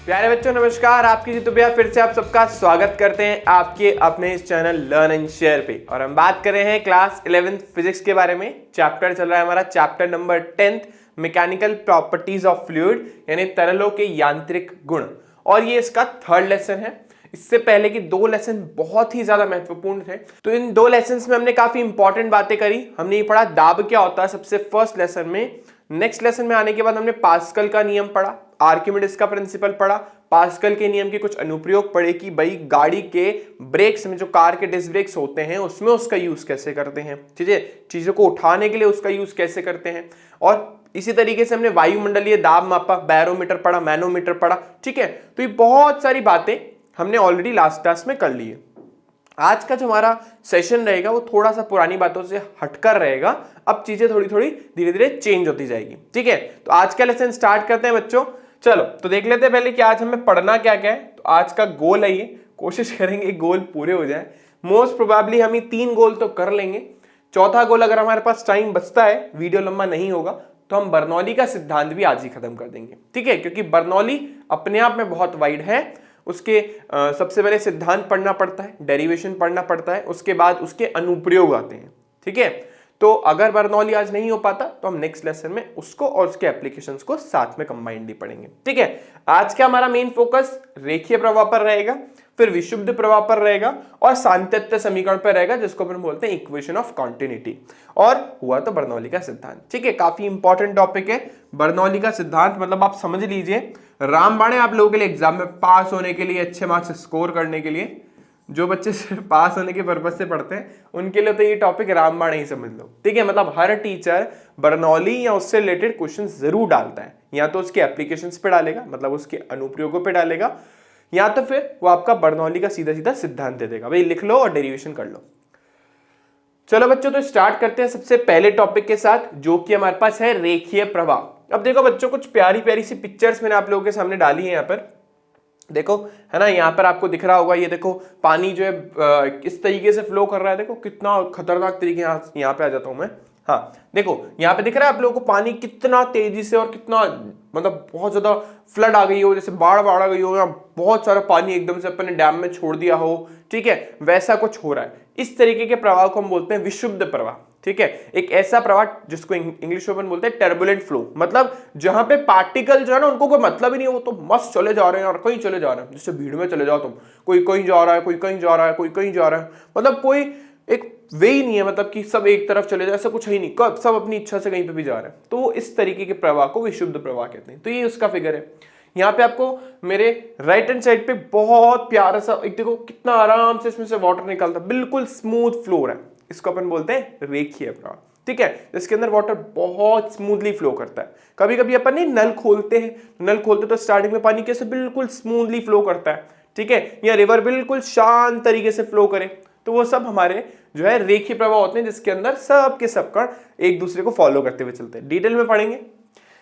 प्यारे बच्चों नमस्कार, आपकी जीतू भैया फिर से आप सबका स्वागत करते हैं आपके अपने इस चैनल लर्न एंड शेयर पे। और हम बात कर रहे हैं क्लास 11th फिजिक्स के बारे में। चैप्टर चल रहा है हमारा chapter number 10 mechanical properties of fluid, यानी तरलों के यांत्रिक गुण। और ये इसका थर्ड लेसन है। इससे पहले की दो लेसन बहुत ही ज्यादा महत्वपूर्ण थे, तो इन दो लेसन में हमने काफी इंपॉर्टेंट बातें करी। हमने ये पढ़ा दाब क्या होता है सबसे फर्स्ट लेसन में। नेक्स्ट लेसन में आने के बाद हमने पास्कल का नियम पढ़ा, आर्किमिडीज का प्रिंसिपल पढ़ा, पास्कल के नियम के कुछ अनुप्रयोग पढ़े कि भाई गाड़ी के ब्रेक्स में जो कार के डिस्क ब्रेक्स होते हैं उसमें उसका यूज कैसे करते हैं, ठीक है, चीजों को उठाने के लिए उसका यूज कैसे करते हैं। और इसी तरीके से हमने वायुमंडलीय दाब मापा, बैरोमीटर पढ़ा, मैनोमीटर पढ़ा, ठीक है। तो ये बहुत सारी बातें हमने ऑलरेडी लास्ट क्लास में कर ली है। आज का जो हमारा सेशन रहेगा वो थोड़ा सा पुरानी बातों से हटकर रहेगा। अब चीजें थोड़ी थोड़ी धीरे धीरे चेंज होती जाएगी, ठीक है। तो आज का लेसन स्टार्ट करते हैं बच्चों। चलो तो देख लेते हैं पहले कि आज हमें पढ़ना क्या क्या है। तो आज का गोल है, ये कोशिश करेंगे गोल पूरे हो जाए। मोस्ट प्रोबेबली हम ये 3 गोल तो कर लेंगे। चौथा गोल अगर हमारे पास टाइम बचता है, वीडियो लंबा नहीं होगा, तो हम बर्नौली का सिद्धांत भी आज ही खत्म कर देंगे, ठीक है। क्योंकि बर्नौली अपने आप में बहुत वाइड है। उसके सबसे पहले सिद्धांत पढ़ना पड़ता है, डेरिवेशन पढ़ना पड़ता है, उसके बाद उसके अनुप्रयोग आते हैं, ठीक है। तो अगर बर्नौली आज नहीं हो पाता तो हम नेक्स्ट लेसन में उसको और उसके एप्लीकेशंस को साथ में कंबाइंडली पढ़ेंगे, ठीक है। आज का हमारा मेन फोकस रेखीय प्रवाह पर रहेगा, फिर विशुद्ध प्रवाह पर रहेगा और सांतत्य समीकरण पर रहेगा, जिसको अपन बोलते हैं इक्वेशन ऑफ कॉन्टिन्यूटी। और हुआ तो बर्नौली का सिद्धांत, ठीक है। काफी इंपॉर्टेंट टॉपिक है बर्नौली का सिद्धांत। मतलब आप समझ लीजिए रामबाण है आप लोगों के लिए एग्जाम में पास होने के लिए, अच्छे मार्क्स स्कोर करने के लिए। जो बच्चे सिर्फ पास होने के पर्पज से पढ़ते हैं उनके लिए तो ये टॉपिक रामबाण ही समझ लो, ठीक है। मतलब हर टीचर बर्नौली या उससे रिलेटेड क्वेश्चन जरूर डालता है, या तो उसके एप्लीकेशंस पे डालेगा, मतलब उसके अनुप्रयोगों पे डालेगा, या तो फिर वो आपका बर्नौली का सीधा सीधा सिद्धांत दे देगा, भाई लिख लो और डेरिवेशन कर लो। चलो बच्चों तो स्टार्ट करते हैं सबसे पहले टॉपिक के साथ, जो कि हमारे पास है रेखीय प्रवाह। अब देखो बच्चों, कुछ प्यारी प्यारी सी पिक्चर्स मैंने आप लोगों के सामने डाली है। यहाँ पर देखो, है ना, यहाँ पर आपको दिख रहा होगा, ये देखो पानी जो है किस तरीके से फ्लो कर रहा है। देखो कितना खतरनाक तरीके, यहाँ पे आ जाता हूं मैं। हाँ देखो यहाँ पे दिख रहा है आप लोगों को पानी कितना तेजी से और कितना, मतलब बहुत ज्यादा फ्लड आ गई हो, जैसे बाढ़ आ गई हो, या बहुत सारा पानी एकदम से अपने डैम में छोड़ दिया हो, ठीक है, वैसा कुछ हो रहा है। इस तरीके के प्रवाह को हम बोलते हैं विशुद्ध प्रवाह, ठीक है। एक ऐसा प्रवाह जिसको इंग्लिश में बोलते हैं टर्बुलेंट फ्लो, मतलब जहां पे पार्टिकल जो है ना उनको कोई मतलब ही नहीं है, वो तो मस्त चले जा रहे हैं और कहीं चले जा रहे हैं। जैसे भीड़ में चले जाओ तुम, कोई कहीं जा रहा है, कोई कहीं जा रहा है, कोई कहीं जा रहा है, मतलब कोई एक वे ही नहीं है, मतलब कि सब एक तरफ चले जाए, ऐसा कुछ ही नहीं, कब सब अपनी इच्छा से कहीं पे भी जा रहे हैं। तो इस तरीके के प्रवाह को विशुद्ध प्रवाह कहते हैं। तो ये उसका फिगर है। यहाँ पे आपको मेरे राइट हैंड साइड पे बहुत प्यारा सा एक देखो कितना आराम से इसमें से वाटर निकलता है, बिल्कुल स्मूथ फ्लोर है। इसको अपन बोलते हैं रेखीय प्रवाह, ठीक है। इसके अंदर वाटर बहुत स्मूथली फ्लो करता है। कभी कभी अपन नहीं नल खोलते हैं, नल खोलते तो स्टार्टिंग में पानी कैसे बिल्कुल स्मूथली फ्लो करता है, ठीक है, या रिवर बिल्कुल शांत तरीके से फ्लो करे, तो वो सब हमारे जो है रेखीय प्रवाह होते हैं, जिसके अंदर सब के सब कण एक दूसरे को फॉलो करते हुए चलते हैं। डिटेल में पढ़ेंगे।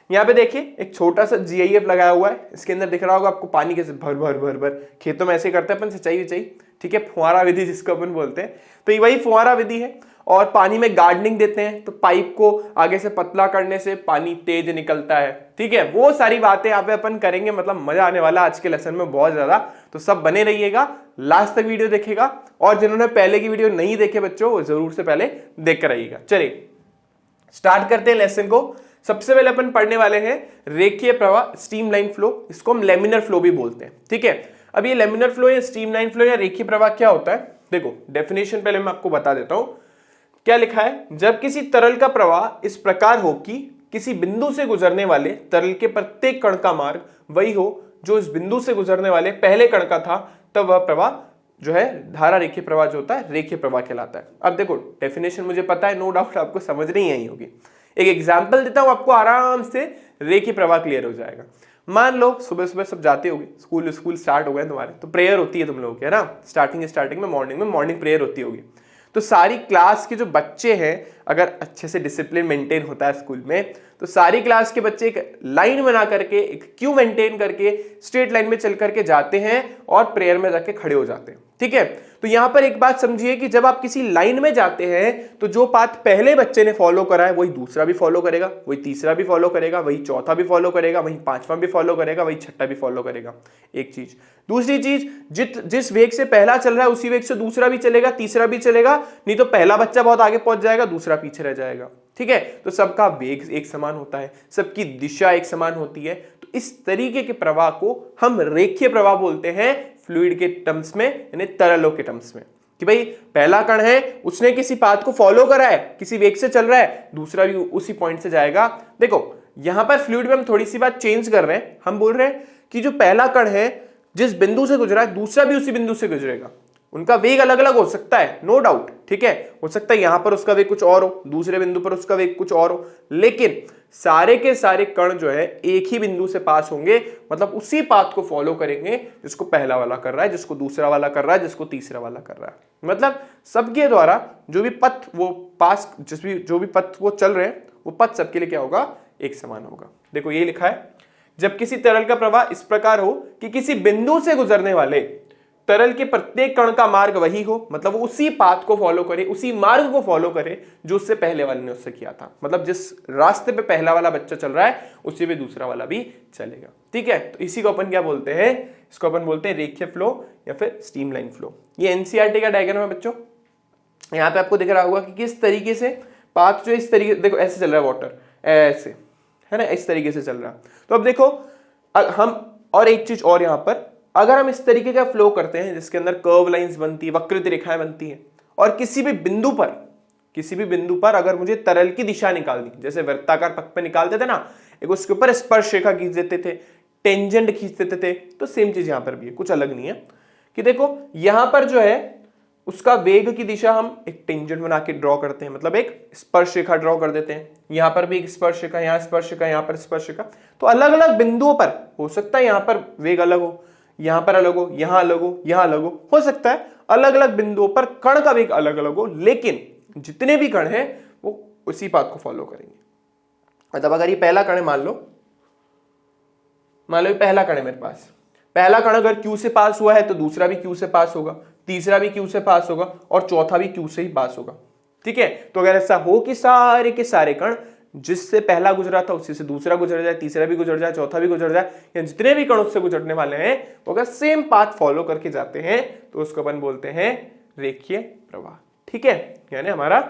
यहाँ पे देखिए एक छोटा सा GIF लगाया हुआ है, इसके अंदर दिख रहा होगा आपको पानी कैसे भर भर भर भर खेतों में ऐसे करते हैं अपन, सिंचाई विचाई, ठीक है, फुहारा विधि जिसको अपन बोलते हैं। तो ये वही फुहारा विधि है। और पानी में गार्डनिंग देते हैं, तो पाइप को आगे से पतला करने से पानी तेज निकलता है, ठीक है। वो सारी बातें यहाँ पे अपन करेंगे, मतलब मजा आने वाला आज के लेसन में बहुत ज्यादा। तो सब बने रहिएगा, लास्ट तक वीडियो देखेगा। और जिन्होंने पहले की वीडियो नहीं देखे बच्चों, वो जरूर से पहले देख कर आइएगा। चलिए स्टार्ट करते हैं लेसन को। सबसे पहले अपन पढ़ने वाले हैं रेखीय प्रवाह, स्ट्रीमलाइन फ्लो। इसको हम लेमिनर फ्लो भी बोलते हैं, ठीक है। अब ये लेमिनर फ्लो या स्ट्रीमलाइन फ्लो या रेखीय प्रवाह क्या होता है, देखो डेफिनेशन पहले मैं आपको बता देता हूं। क्या लिखा है, जब किसी तरल का प्रवाह इस प्रकार हो कि किसी बिंदु से गुजरने वाले तरल के प्रत्येक कण का मार्ग वही हो जो इस बिंदु से गुजरने वाले पहले कण का था, तब वह प्रवाह जो है धारा रेखीय प्रवाह जो होता है रेखीय प्रवाह कहलाता है। अब देखो डेफिनेशन मुझे पता है, नो डाउट आपको समझ नहीं आई होगी। एक एग्जाम्पल देता हूं आपको, आराम से रेखीय प्रवाह क्लियर हो जाएगा। मान लो सुबह सुबह सब जाते होगे, स्कूल स्टार्ट हो गए तुम्हारे, तो प्रेयर होती है तुम लोगों की, है ना, स्टार्टिंग में मॉर्निंग प्रेयर होती होगी। तो सारी क्लास के जो बच्चे हैं, अगर अच्छे से डिसिप्लिन मेंटेन होता है स्कूल में, तो सारी क्लास के बच्चे एक लाइन बना करके, एक क्यू मेंटेन करके स्ट्रेट लाइन में चल करके जाते हैं और प्रेयर में जाके खड़े हो जाते हैं, ठीक है। तो यहां पर एक बात समझिए कि जब आप किसी लाइन में जाते हैं तो जो पाथ पहले बच्चे ने फॉलो करा है वही दूसरा भी फॉलो करेगा, वही तीसरा भी फॉलो करेगा, वही चौथा भी फॉलो करेगा, वही पांचवा भी फॉलो करेगा, वही छठा भी फॉलो करेगा। एक चीज। दूसरी चीज, जिस वेग से पहला चल रहा है उसी वेग से दूसरा भी चलेगा, तीसरा भी चलेगा, नहीं तो पहला बच्चा बहुत आगे पहुंच जाएगा, दूसरा पीछे रह जाएगा। ठीक है, तो सबका वेग एक समान होता है, सबकी दिशा एक समान होती है। तो इस तरीके के प्रवाह को हम रेखीय प्रवाह बोलते हैं फ्लूइड के टर्म्स में, यानी तरलों के टर्म्स में, कि भाई पहला कण है उसने किसी पाथ को फॉलो करा है, किसी वेग से चल रहा है, दूसरा भी उसी पॉइंट से जाएगा। देखो यहां पर फ्लूइड में हम थोड़ी सी बात चेंज कर रहे हैं, हम बोल रहे हैं कि जो पहला कण है जिस बिंदु से गुजरा है दूसरा भी उसी बिंदु से गुजरेगा। उनका वेग अलग अलग हो सकता है, नो डाउट, ठीक है, हो सकता है यहां पर उसका वेग कुछ और हो, दूसरे बिंदु पर उसका वेग कुछ और हो, लेकिन सारे के सारे कण जो है एक ही बिंदु से पास होंगे, मतलब उसी पाथ को फॉलो करेंगे जिसको पहला वाला कर रहा है, जिसको दूसरा वाला कर रहा है, जिसको तीसरा वाला कर रहा है। मतलब सबके द्वारा जो भी पथ वो पास जो भी पथ वो चल रहे हैं वो पथ सबके लिए क्या होगा, एक समान होगा। देखो ये लिखा है, जब किसी तरल का प्रवाह इस प्रकार हो कि किसी बिंदु से गुजरने वाले तरल के प्रत्येक कण का मार्ग वही हो, मतलब वो उसी पाथ को फॉलो करे, उसी मार्ग को फॉलो करे जो उससे पहले वाले ने उससे किया था, मतलब जिस रास्ते पे पहला वाला बच्चा चल रहा है उसी पे दूसरा वाला भी चलेगा। ठीक है, तो इसी को अपन क्या बोलते हैं, इसको अपन बोलते हैं रेखीय फ्लो या फिर स्ट्रीमलाइन फ्लो। ये एनसीईआरटी का डायग्राम है बच्चों, यहाँ पे आपको दिख रहा होगा कि किस तरीके से पाथ जो इस तरीके, देखो ऐसे चल रहा है वाटर, ऐसे है ना, इस तरीके से चल रहा है। तो अब देखो हम और एक चीज और, यहाँ पर अगर हम इस तरीके का फ्लो करते हैं जिसके अंदर कर्व लाइंस बनती है, वक्रित रेखाएं बनती हैं, और किसी भी बिंदु पर अगर मुझे तरल की दिशा निकालनी, जैसे वृत्ताकार पथ पे निकालते थे ना, एक उसके ऊपर स्पर्श रेखा खींच देते थे, टेंजेंट खींच देते थे, तो सेम चीज यहां पर भी है, कुछ अलग नहीं है। कि देखो यहां पर जो है उसका वेग की दिशा हम एक टेंजेंट बना के ड्रॉ करते हैं, मतलब एक स्पर्श रेखा ड्रॉ कर देते हैं। यहां पर भी एक स्पर्श रेखा, यहां स्पर्श रेखा, यहां पर स्पर्श रेखा। तो अलग अलग बिंदुओं पर हो सकता है यहां पर वेग अलग हो, यहां पर अलग हो, यहां अलग हो, यहां अलग हो सकता है अलग अलग बिंदुओं पर कण का वेग अलग अलग हो, लेकिन जितने भी कण हैं वो उसी पाथ को फॉलो करेंगे। मतलब अगर ये पहला कण है, मान लो पहला कण है मेरे पास, पहला कण अगर Q से पास हुआ है तो दूसरा भी Q से पास होगा, तीसरा भी Q से पास होगा और चौथा भी Q से ही पास होगा। ठीक है, तो अगर ऐसा हो कि सारे के सारे कण जिससे पहला गुजरा था उसी से दूसरा गुजर जाए, तीसरा भी गुजर जाए, चौथा भी गुजर जाए, या जितने भी कण उससे गुजरने वाले हैं वो अगर सेम पाथ फॉलो करके जाते हैं तो उसको अपन बोलते हैं रेखीय प्रवाह। ठीक है, यानी हमारा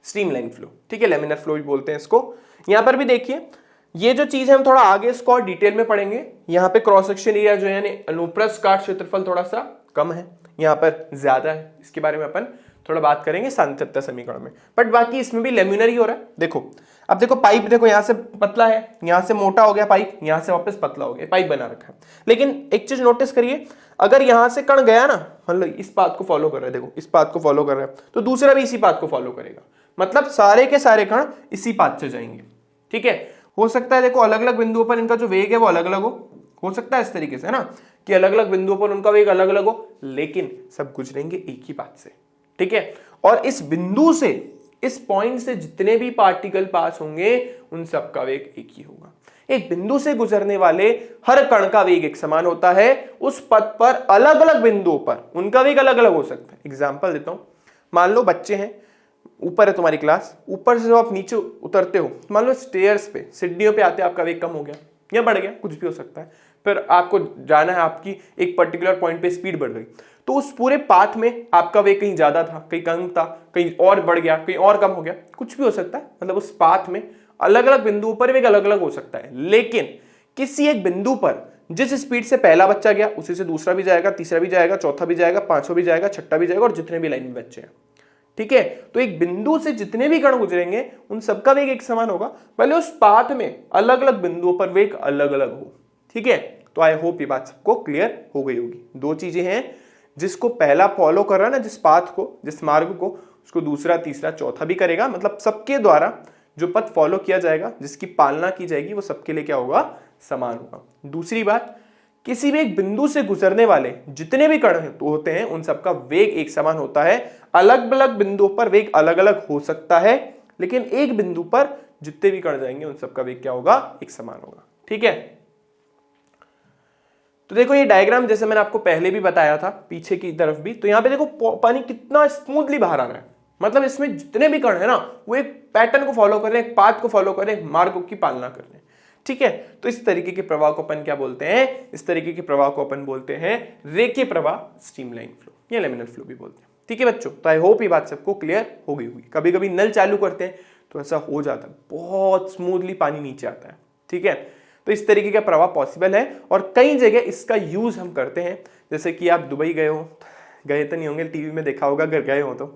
स्ट्रीमलाइन फ्लो। ठीक है, लेमिनर फ्लो भी बोलते हैं इसको। यहां पर भी देखिए ये जो चीज है हम थोड़ा आगे इसको और डिटेल में पढ़ेंगे। यहाँ पे क्रॉस सेक्शन एरिया जो है यानी अनुप्रस्थ काट क्षेत्रफल थोड़ा सा कम है, यहाँ पर ज्यादा है, इसके बारे में अपन थोड़ा बात करेंगे सांतत्य समीकरण में, बट बाकी इसमें भी लेमिनर ही हो रहा है। देखो अब देखो पाइप, देखो यहाँ से पतला है, यहाँ से मोटा हो गया पाइप, यहाँ से वापस पतला हो गया, पाइप बना रखा है। लेकिन एक चीज नोटिस करिए, अगर यहाँ से कण गया ना, मतलब इस पाथ को फॉलो कर रहा है, देखो इस पाथ को फॉलो कर रहा है, तो दूसरा भी इसी पाथ को फॉलो करेगा, मतलब सारे के सारे कण इसी पाथ से जाएंगे। ठीक है, हो सकता है देखो अलग अलग बिंदुओं पर इनका जो वेग है वो अलग अलग हो सकता है इस तरीके से, है ना, कि अलग अलग बिंदुओं पर उनका वेग अलग अलग हो, लेकिन सब गुजरेंगे एक ही पाथ से। ठीक है, और इस बिंदु से, इस पॉइंट से जितने भी पार्टिकल पास होंगे उन सब का वेग एक ही होगा। एक बिंदु से गुजरने वाले हर कण का वेग एक समान होता है, उस पथ पर अलग अलग बिंदुओं पर उनका वेग अलग अलग हो सकता है। एग्जाम्पल देता हूं, मान लो बच्चे हैं, ऊपर है तुम्हारी क्लास, ऊपर से जब आप नीचे उतरते हो, मान लो स्टेयर्स पे, सीढ़ियों पे आते आपका वेग कम हो गया या बढ़ गया, कुछ भी हो सकता है, फिर आपको जाना है, आपकी एक पर्टिकुलर पॉइंट पे स्पीड बढ़ गई, तो उस पूरे पाथ में आपका वेग कहीं ज्यादा था, कहीं कम था, कहीं और बढ़ गया, कहीं और कम हो गया, कुछ भी हो सकता है। मतलब उस पाथ में अलग अलग बिंदुओं पर वेग अलग अलग हो सकता है, लेकिन किसी एक बिंदु पर जिस स्पीड से पहला बच्चा गया उसी से दूसरा भी जाएगा, तीसरा भी जाएगा, चौथा भी जाएगा, पांचवा भी जाएगा, छठा भी जाएगा, और जितने भी लाइन में बच्चे हैं। ठीक है, तो एक बिंदु से जितने भी कण गुजरेंगे उन सबका वेग एक समान होगा, भले उस पाथ में अलग अलग बिंदुओं पर वेग अलग अलग हो। ठीक है, तो आई होप ये बात सबको क्लियर हो गई होगी। दो चीजें हैं, जिसको पहला फॉलो कर रहा है ना, जिस पाथ को, जिस मार्ग को, उसको दूसरा, तीसरा, चौथा भी करेगा, मतलब सबके द्वारा जो पथ फॉलो किया जाएगा, जिसकी पालना की जाएगी, वो सबके लिए क्या होगा, समान होगा। दूसरी बात, किसी भी एक बिंदु से गुजरने वाले जितने भी कण होते हैं उन सबका वेग एक समान होता है। अलग अलग बिंदुओं पर वेग अलग अलग हो सकता है, लेकिन एक बिंदु पर जितने भी कण जाएंगे उन सबका वेग क्या होगा, एक समान होगा। ठीक है, तो देखो ये डायग्राम जैसे मैंने आपको पहले भी बताया था पीछे की तरफ भी, तो यहाँ पे देखो पानी कितना स्मूथली बाहर आ रहा है, मतलब इसमें जितने भी कण है ना वो एक पैटर्न को फॉलो कर रहे हैं, एक पाथ को फॉलो कर रहे हैं, मार्ग की पालना कर रहे हैं। ठीक है, तो इस तरीके के प्रवाह को अपन क्या बोलते हैं, इस तरीके के प्रवाह को अपन बोलते हैं रेखीय प्रवाह, स्ट्रीमलाइन फ्लो या लेमिनर फ्लो भी बोलते हैं। ठीक है बच्चों, तो आई होप ये बात सबको क्लियर हो गई होगी। कभी कभी नल चालू करते हैं तो ऐसा हो जाता है, बहुत स्मूथली पानी नीचे आता है। ठीक है, तो इस तरीके का प्रवाह पॉसिबल है और कई जगह इसका यूज हम करते हैं। जैसे कि आप दुबई गए हो, गए तो नहीं होंगे, टीवी में देखा होगा अगर गए हो तो।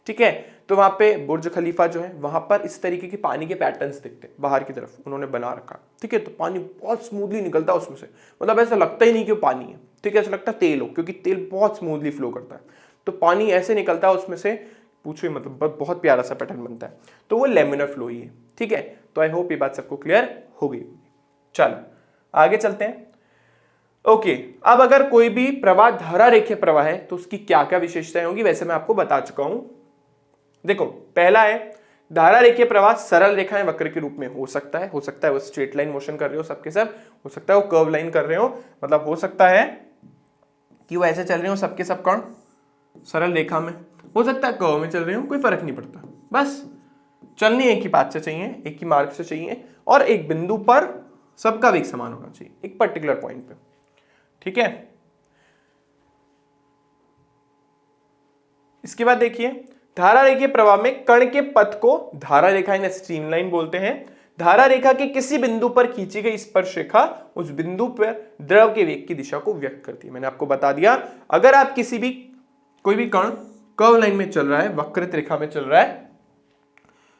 ठीक है, तो वहां पे बुर्ज खलीफा जो है वहां पर इस तरीके के पानी के पैटर्न्स दिखते हैं, बाहर की तरफ उन्होंने बना रखा। ठीक है, तो पानी बहुत स्मूथली निकलता है उसमें से, मतलब ऐसा लगता ही नहीं कि वो पानी है। ठीक है, ऐसा लगता है तेल हो, क्योंकि तेल बहुत स्मूथली फ्लो करता है, तो पानी ऐसे निकलता है उसमें से, पूछो मतलब बहुत प्यारा सा पैटर्न बनता है, तो वो लेमिनर फ्लो ही है। ठीक है, तो आई होप ये बात सबको क्लियर हो गई। चलो आगे चलते हैं। ओके, अब अगर कोई भी प्रवाह धारा रेखीय प्रवाह है तो उसकी क्या क्या विशेषताएं होंगी, वैसे मैं आपको बता चुका हूं। देखो पहला है धारा रेखीय प्रवाह सरल रेखाएं वक्र के रूप में हो सकता है वो स्ट्रेट लाइन मोशन कर रहे हो सबके सब, हो सकता है वो कर्व लाइन कर रहे हो, मतलब हो सकता है कि वो ऐसे चल रहे हो सबके सब कण सरल रेखा में, हो सकता है कर्व में चल रहे हो, कोई फर्क नहीं पड़ता, बस चलनी एक ही पाथ से चाहिए, एक ही मार्ग से चाहिए और एक बिंदु पर सबका वेग समान होना चाहिए एक पर्टिकुलर पॉइंट पे। ठीक है, इसके बाद देखिए धारा रेखीय प्रवाह में कण के पथ को धारा रेखा या स्ट्रीमलाइन बोलते हैं। धारा रेखा के किसी बिंदु पर खींची गई स्पर्श रेखा उस बिंदु पर द्रव के वेग की दिशा को व्यक्त करती है। मैंने आपको बता दिया, अगर आप कोई भी कण कर्व लाइन में चल रहा है, वक्रित रेखा में चल रहा है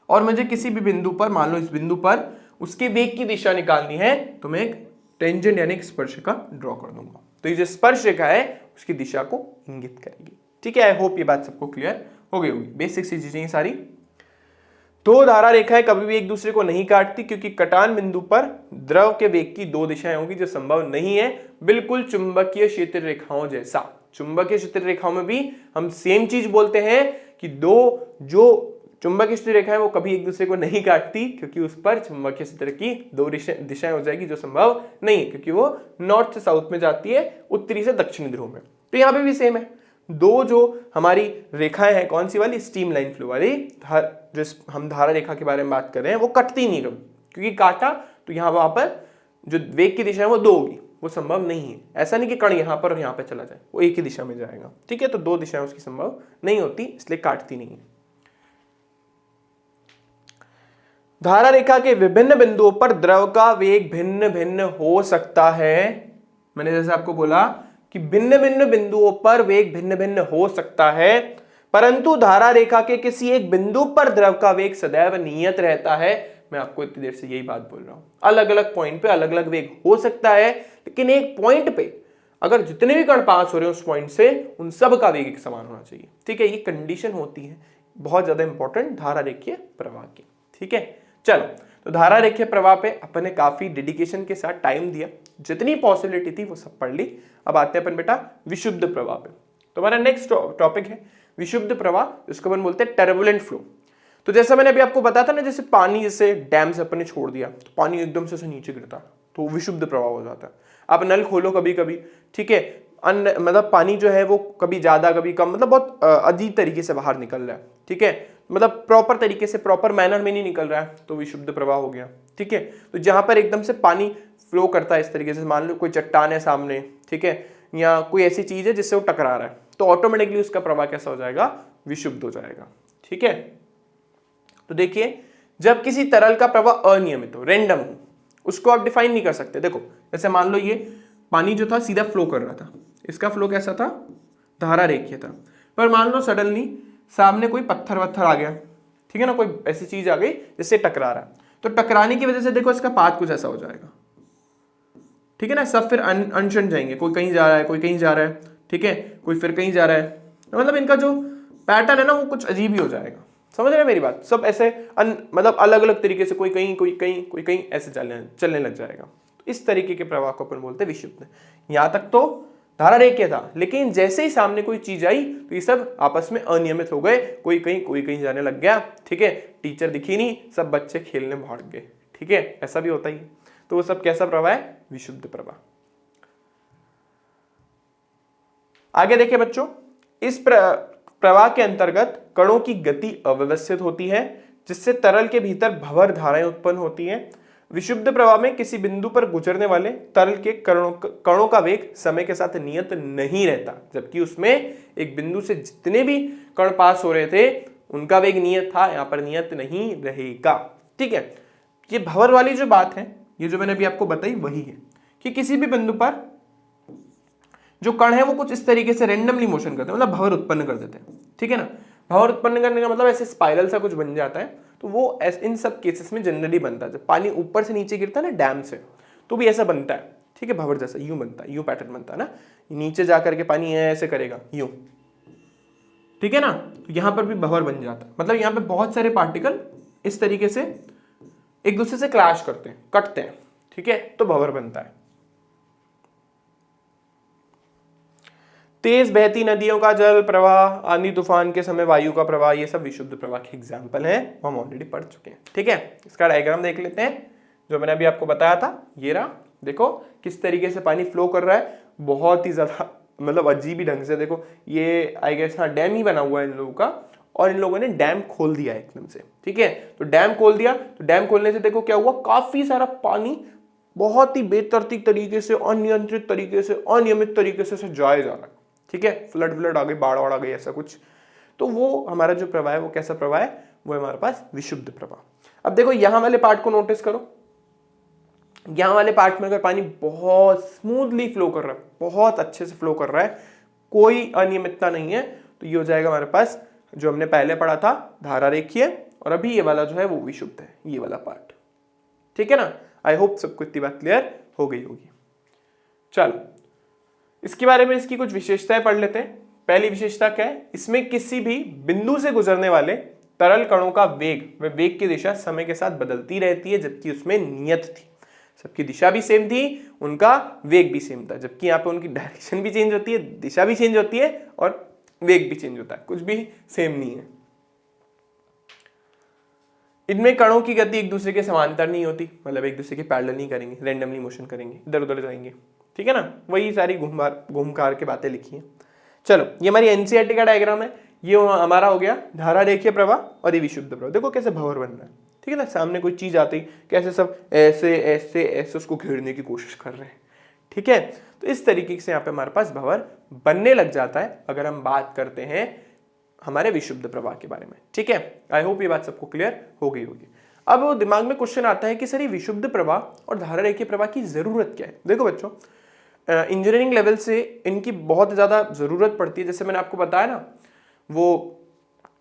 और मुझे किसी भी बिंदु पर, मान लो इस बिंदु पर उसके वेग की दिशा निकालनी है, तो मैं एक टेंजेंट यानी एक स्पर्श रेखा ड्रॉ कर दूंगा, तो ये जो स्पर्श रेखा है उसकी दिशा को इंगित करेगी। ठीक है, आई होप ये बात सबको क्लियर हो गई होगी। बेसिक सी चीजें सारी। दो धारा रेखाएं कभी भी एक दूसरे को नहीं काटती, क्योंकि कटान बिंदु पर द्रव के वेग की दो दिशाएं होंगी जो संभव नहीं है, बिल्कुल चुंबकीय क्षेत्र रेखाओं जैसा। चुंबकीय क्षेत्र रेखाओं में भी हम सेम चीज बोलते हैं कि दो जो चुंबकीय क्षेत्र रेखाएं वो कभी एक दूसरे को नहीं काटती, क्योंकि उस पर चुंबकीय क्षेत्र की दो दिशाएं हो जाएगी जो संभव नहीं है, क्योंकि वो नॉर्थ से साउथ में जाती है, उत्तरी से दक्षिणी ध्रुव में। तो यहाँ पे भी सेम है, दो जो हमारी रेखाएं हैं, कौन सी वाली, स्ट्रीम लाइन फ्लो वाली, जो हम धारा रेखा के बारे में बात कर रहे हैं, वो कटती नहीं कभी, क्योंकि काटा तो यहाँ वहां पर जो वेग की दिशा है वो दो होगी, वो संभव नहीं है। ऐसा नहीं कि कण यहाँ पर और यहाँ पर चला जाए, वो एक ही दिशा में जाएगा। ठीक है, तो दो दिशाएं उसकी संभव नहीं होती, इसलिए काटती नहीं है। धारा रेखा के विभिन्न बिंदुओं पर द्रव का वेग भिन्न भिन्न हो सकता है। मैंने जैसे आपको बोला कि भिन्न भिन्न बिंदुओं पर वेग भिन्न भिन्न हो सकता है, परंतु धारा रेखा के किसी एक बिंदु पर द्रव का वेग सदैव नियत रहता है। मैं आपको इतनी देर से यही बात बोल रहा हूं, अलग अलग पॉइंट पे अलग अलग वेग हो सकता है, लेकिन एक पॉइंट पे अगर जितने भी कण पास हो रहे हैं उस पॉइंट से, उन सब का वेग एक समान होना चाहिए। ठीक है, ये कंडीशन होती है बहुत ज्यादा इंपॉर्टेंट धारा रेखीय प्रवाह की। ठीक है, चलो, तो धारा रेखीय प्रवाह पे अपन ने काफी डेडिकेशन के साथ टाइम दिया, जितनी पॉसिबिलिटी थी वो सब पढ़ ली। अब आते हैं अपन बेटा विशुद्ध प्रवाह पे। तो हमारा नेक्स्ट टॉपिक है विशुद्ध प्रवाह, जिसको अपन बोलते हैं टर्बुलेंट फ्लो। तो जैसा मैंने अभी आपको बताया था ना, जैसे पानी जैसे डैम से अपन ने छोड़ दिया तो पानी एकदम से नीचे गिरता तो विशुद्ध प्रवाह हो जाता है। आप नल खोलो कभी कभी, ठीक है, मतलब पानी जो है वो कभी ज्यादा कभी कम, मतलब बहुत अजीब तरीके से बाहर निकल रहा है। ठीक है, मतलब प्रॉपर तरीके से प्रॉपर मैनर में नहीं निकल रहा है, तो विशुद्ध प्रवाह हो गया। ठीक है, तो जहां पर एकदम से पानी फ्लो करता है इस तरीके से, मान लो कोई चट्टान है सामने, ठीक है, या कोई ऐसी चीज है जिससे वो टकरा रहा है, तो ऑटोमेटिकली उसका प्रवाह कैसा हो जाएगा, विशुद्ध हो जाएगा। ठीक है, तो देखिए जब किसी तरल का प्रवाह अनियमित हो, रैंडम हो, उसको आप डिफाइन नहीं कर सकते। देखो जैसे मान लो ये पानी जो था सीधा फ्लो कर रहा था, इसका फ्लो कैसा था, धारा रेखीय था, पर मान लो सडनली सामने कोई पत्थर वत्थर आ गया, ठीक है ना, कोई ऐसी चीज आ गई जिससे टकरा रहा है, तो टकराने की वजह से देखो इसका पाथ कुछ ऐसा हो जाएगा। ठीक है ना, सब फिर अनशन जाएंगे, कोई कहीं जा रहा है, कोई कहीं जा रहा है, ठीक है, कोई फिर कहीं जा रहा है, तो मतलब इनका जो पैटर्न है ना वो कुछ अजीब ही हो जाएगा। समझ रहे हैं मेरी बात, सब ऐसे मतलब अलग अलग तरीके से, कोई कहीं कोई कहीं कोई कहीं ऐसे चलने लग जाएगा। तो इस तरीके के प्रवाह को अपन बोलते हैं विशुद्ध। यहाँ तक तो धारा रेखीय था, लेकिन जैसे ही सामने कोई चीज आई तो ये सब आपस में अनियमित हो गए, कोई कहीं जाने लग गया। ठीक है, टीचर दिखी नहीं, सब बच्चे खेलने भाग गए। ठीक है, ऐसा भी होता ही। तो वो सब कैसा प्रवाह है, विशुद्ध प्रवाह। आगे देखिए बच्चों, इस प्रवाह के अंतर्गत कणों की गति अव्यवस्थित होती है, जिससे तरल के भीतर भंवर धाराएं उत्पन्न होती हैं। विशुद्ध प्रवाह में किसी बिंदु पर गुजरने वाले तरल के कणों का वेग समय के साथ नियत नहीं रहता, जबकि उसमें एक बिंदु से जितने भी कण पास हो रहे थे उनका वेग नियत था, यहां पर नियत नहीं रहेगा। ठीक है, ये भंवर वाली जो बात है, ये जो मैंने अभी आपको बताई वही है कि किसी भी बिंदु पर जो कण है वो कुछ इस तरीके से रैंडमली मोशन करते हैं, मतलब भंवर उत्पन्न कर देते हैं। ठीक है ना, भंवर उत्पन्न करने का मतलब ऐसे स्पाइरल सा कुछ बन जाता है, तो वो इन सब केसेस में जनरली बनता है। जब पानी ऊपर से नीचे गिरता है ना डैम से, तो भी ऐसा बनता है। ठीक है, भंवर जैसा यूं बनता है, यूं पैटर्न बनता है ना, नीचे जाकर के पानी ऐसे करेगा यूं। ठीक है ना, तो यहां पर भी भंवर बन जाता है, मतलब यहां पे बहुत सारे पार्टिकल इस तरीके से एक दूसरे से क्लैश करते हैं, कटते हैं। ठीक है, तो भंवर बनता है। तेज बहती नदियों का जल प्रवाह, आंधी तूफान के समय वायु का प्रवाह, ये सब विशुद्ध प्रवाह के एग्जाम्पल हैं, हम ऑलरेडी पढ़ चुके हैं। ठीक है, इसका डायग्राम देख लेते हैं जो मैंने अभी आपको बताया था। ये रहा, देखो किस तरीके से पानी फ्लो कर रहा है, बहुत ही ज्यादा मतलब अजीब ही ढंग से। देखो ये आई गेस हाँ डैम ही बना हुआ है इन लोगों का, और इन लोगों ने डैम खोल दिया एकदम से। ठीक है, तो डैम खोल दिया, तो डैम खोलने से देखो क्या हुआ, काफी सारा पानी बहुत ही बेतरतीब तरीके से, अनियंत्रित तरीके से, अनियमित तरीके से जाया जा रहा है। ठीक है, फ्लड आ गई, बाढ़ आ गई, ऐसा कुछ। तो वो हमारा जो प्रवाह है वो कैसा प्रवाह है, वो हमारे पास विशुद्ध प्रवाह। अब देखो यहां वाले पार्ट को नोटिस करो, यहां वाले पार्ट में अगर पानी बहुत स्मूथली फ्लो कर रहा है, बहुत अच्छे से फ्लो कर रहा है, कोई अनियमितता नहीं है, तो ये हो जाएगा हमारे पास जो हमने पहले पढ़ा था धारा रेखीय, और अभी ये वाला जो है वो विशुद्ध है, ये वाला पार्ट। ठीक है ना, आई होप सबको इतनी बात क्लियर हो गई होगी। चलो इसके बारे में इसकी कुछ विशेषताएं पढ़ लेते हैं। पहली विशेषता क्या है, इसमें किसी भी बिंदु से गुजरने वाले तरल कणों का वेग व वेग की दिशा समय के साथ बदलती रहती है, जबकि उसमें नियत थी। सबकी दिशा भी सेम थी, उनका वेग भी सेम था, जबकि यहाँ पे उनकी डायरेक्शन भी चेंज होती है, दिशा भी चेंज होती है और वेग भी चेंज होता है, कुछ भी सेम नहीं है। इनमें कणों की गति एक दूसरे के समांतर नहीं होती, मतलब एक दूसरे के पैरेलल नहीं करेंगे, रैंडमली मोशन करेंगे, इधर उधर जाएंगे। ठीक है ना, वही सारी घूमकार के बातें लिखी हैं। चलो ये हमारी एनसीईआरटी का डायग्राम है, ये हमारा हो गया धारा रेखीय प्रवाह और ये विशुद्ध प्रवाह। देखो कैसे भंवर बन रहा है। ठीक है ना, सामने कोई चीज आती कैसे सब ऐसे ऐसे ऐसे उसको घेरने की कोशिश कर रहे हैं। ठीक है, तो इस तरीके से यहाँ पे हमारे पास भंवर बनने लग जाता है अगर हम बात करते हैं हमारे विशुद्ध प्रवाह के बारे में। ठीक है, आई होप ये बात सबको क्लियर हो गई होगी। अब वो दिमाग में क्वेश्चन आता है कि सर ये विशुद्ध प्रवाह और धारा रेखीय प्रवाह की जरूरत क्या है। देखो बच्चों, इंजीनियरिंग लेवल से इनकी बहुत ज़्यादा ज़रूरत पड़ती है। जैसे मैंने आपको बताया ना वो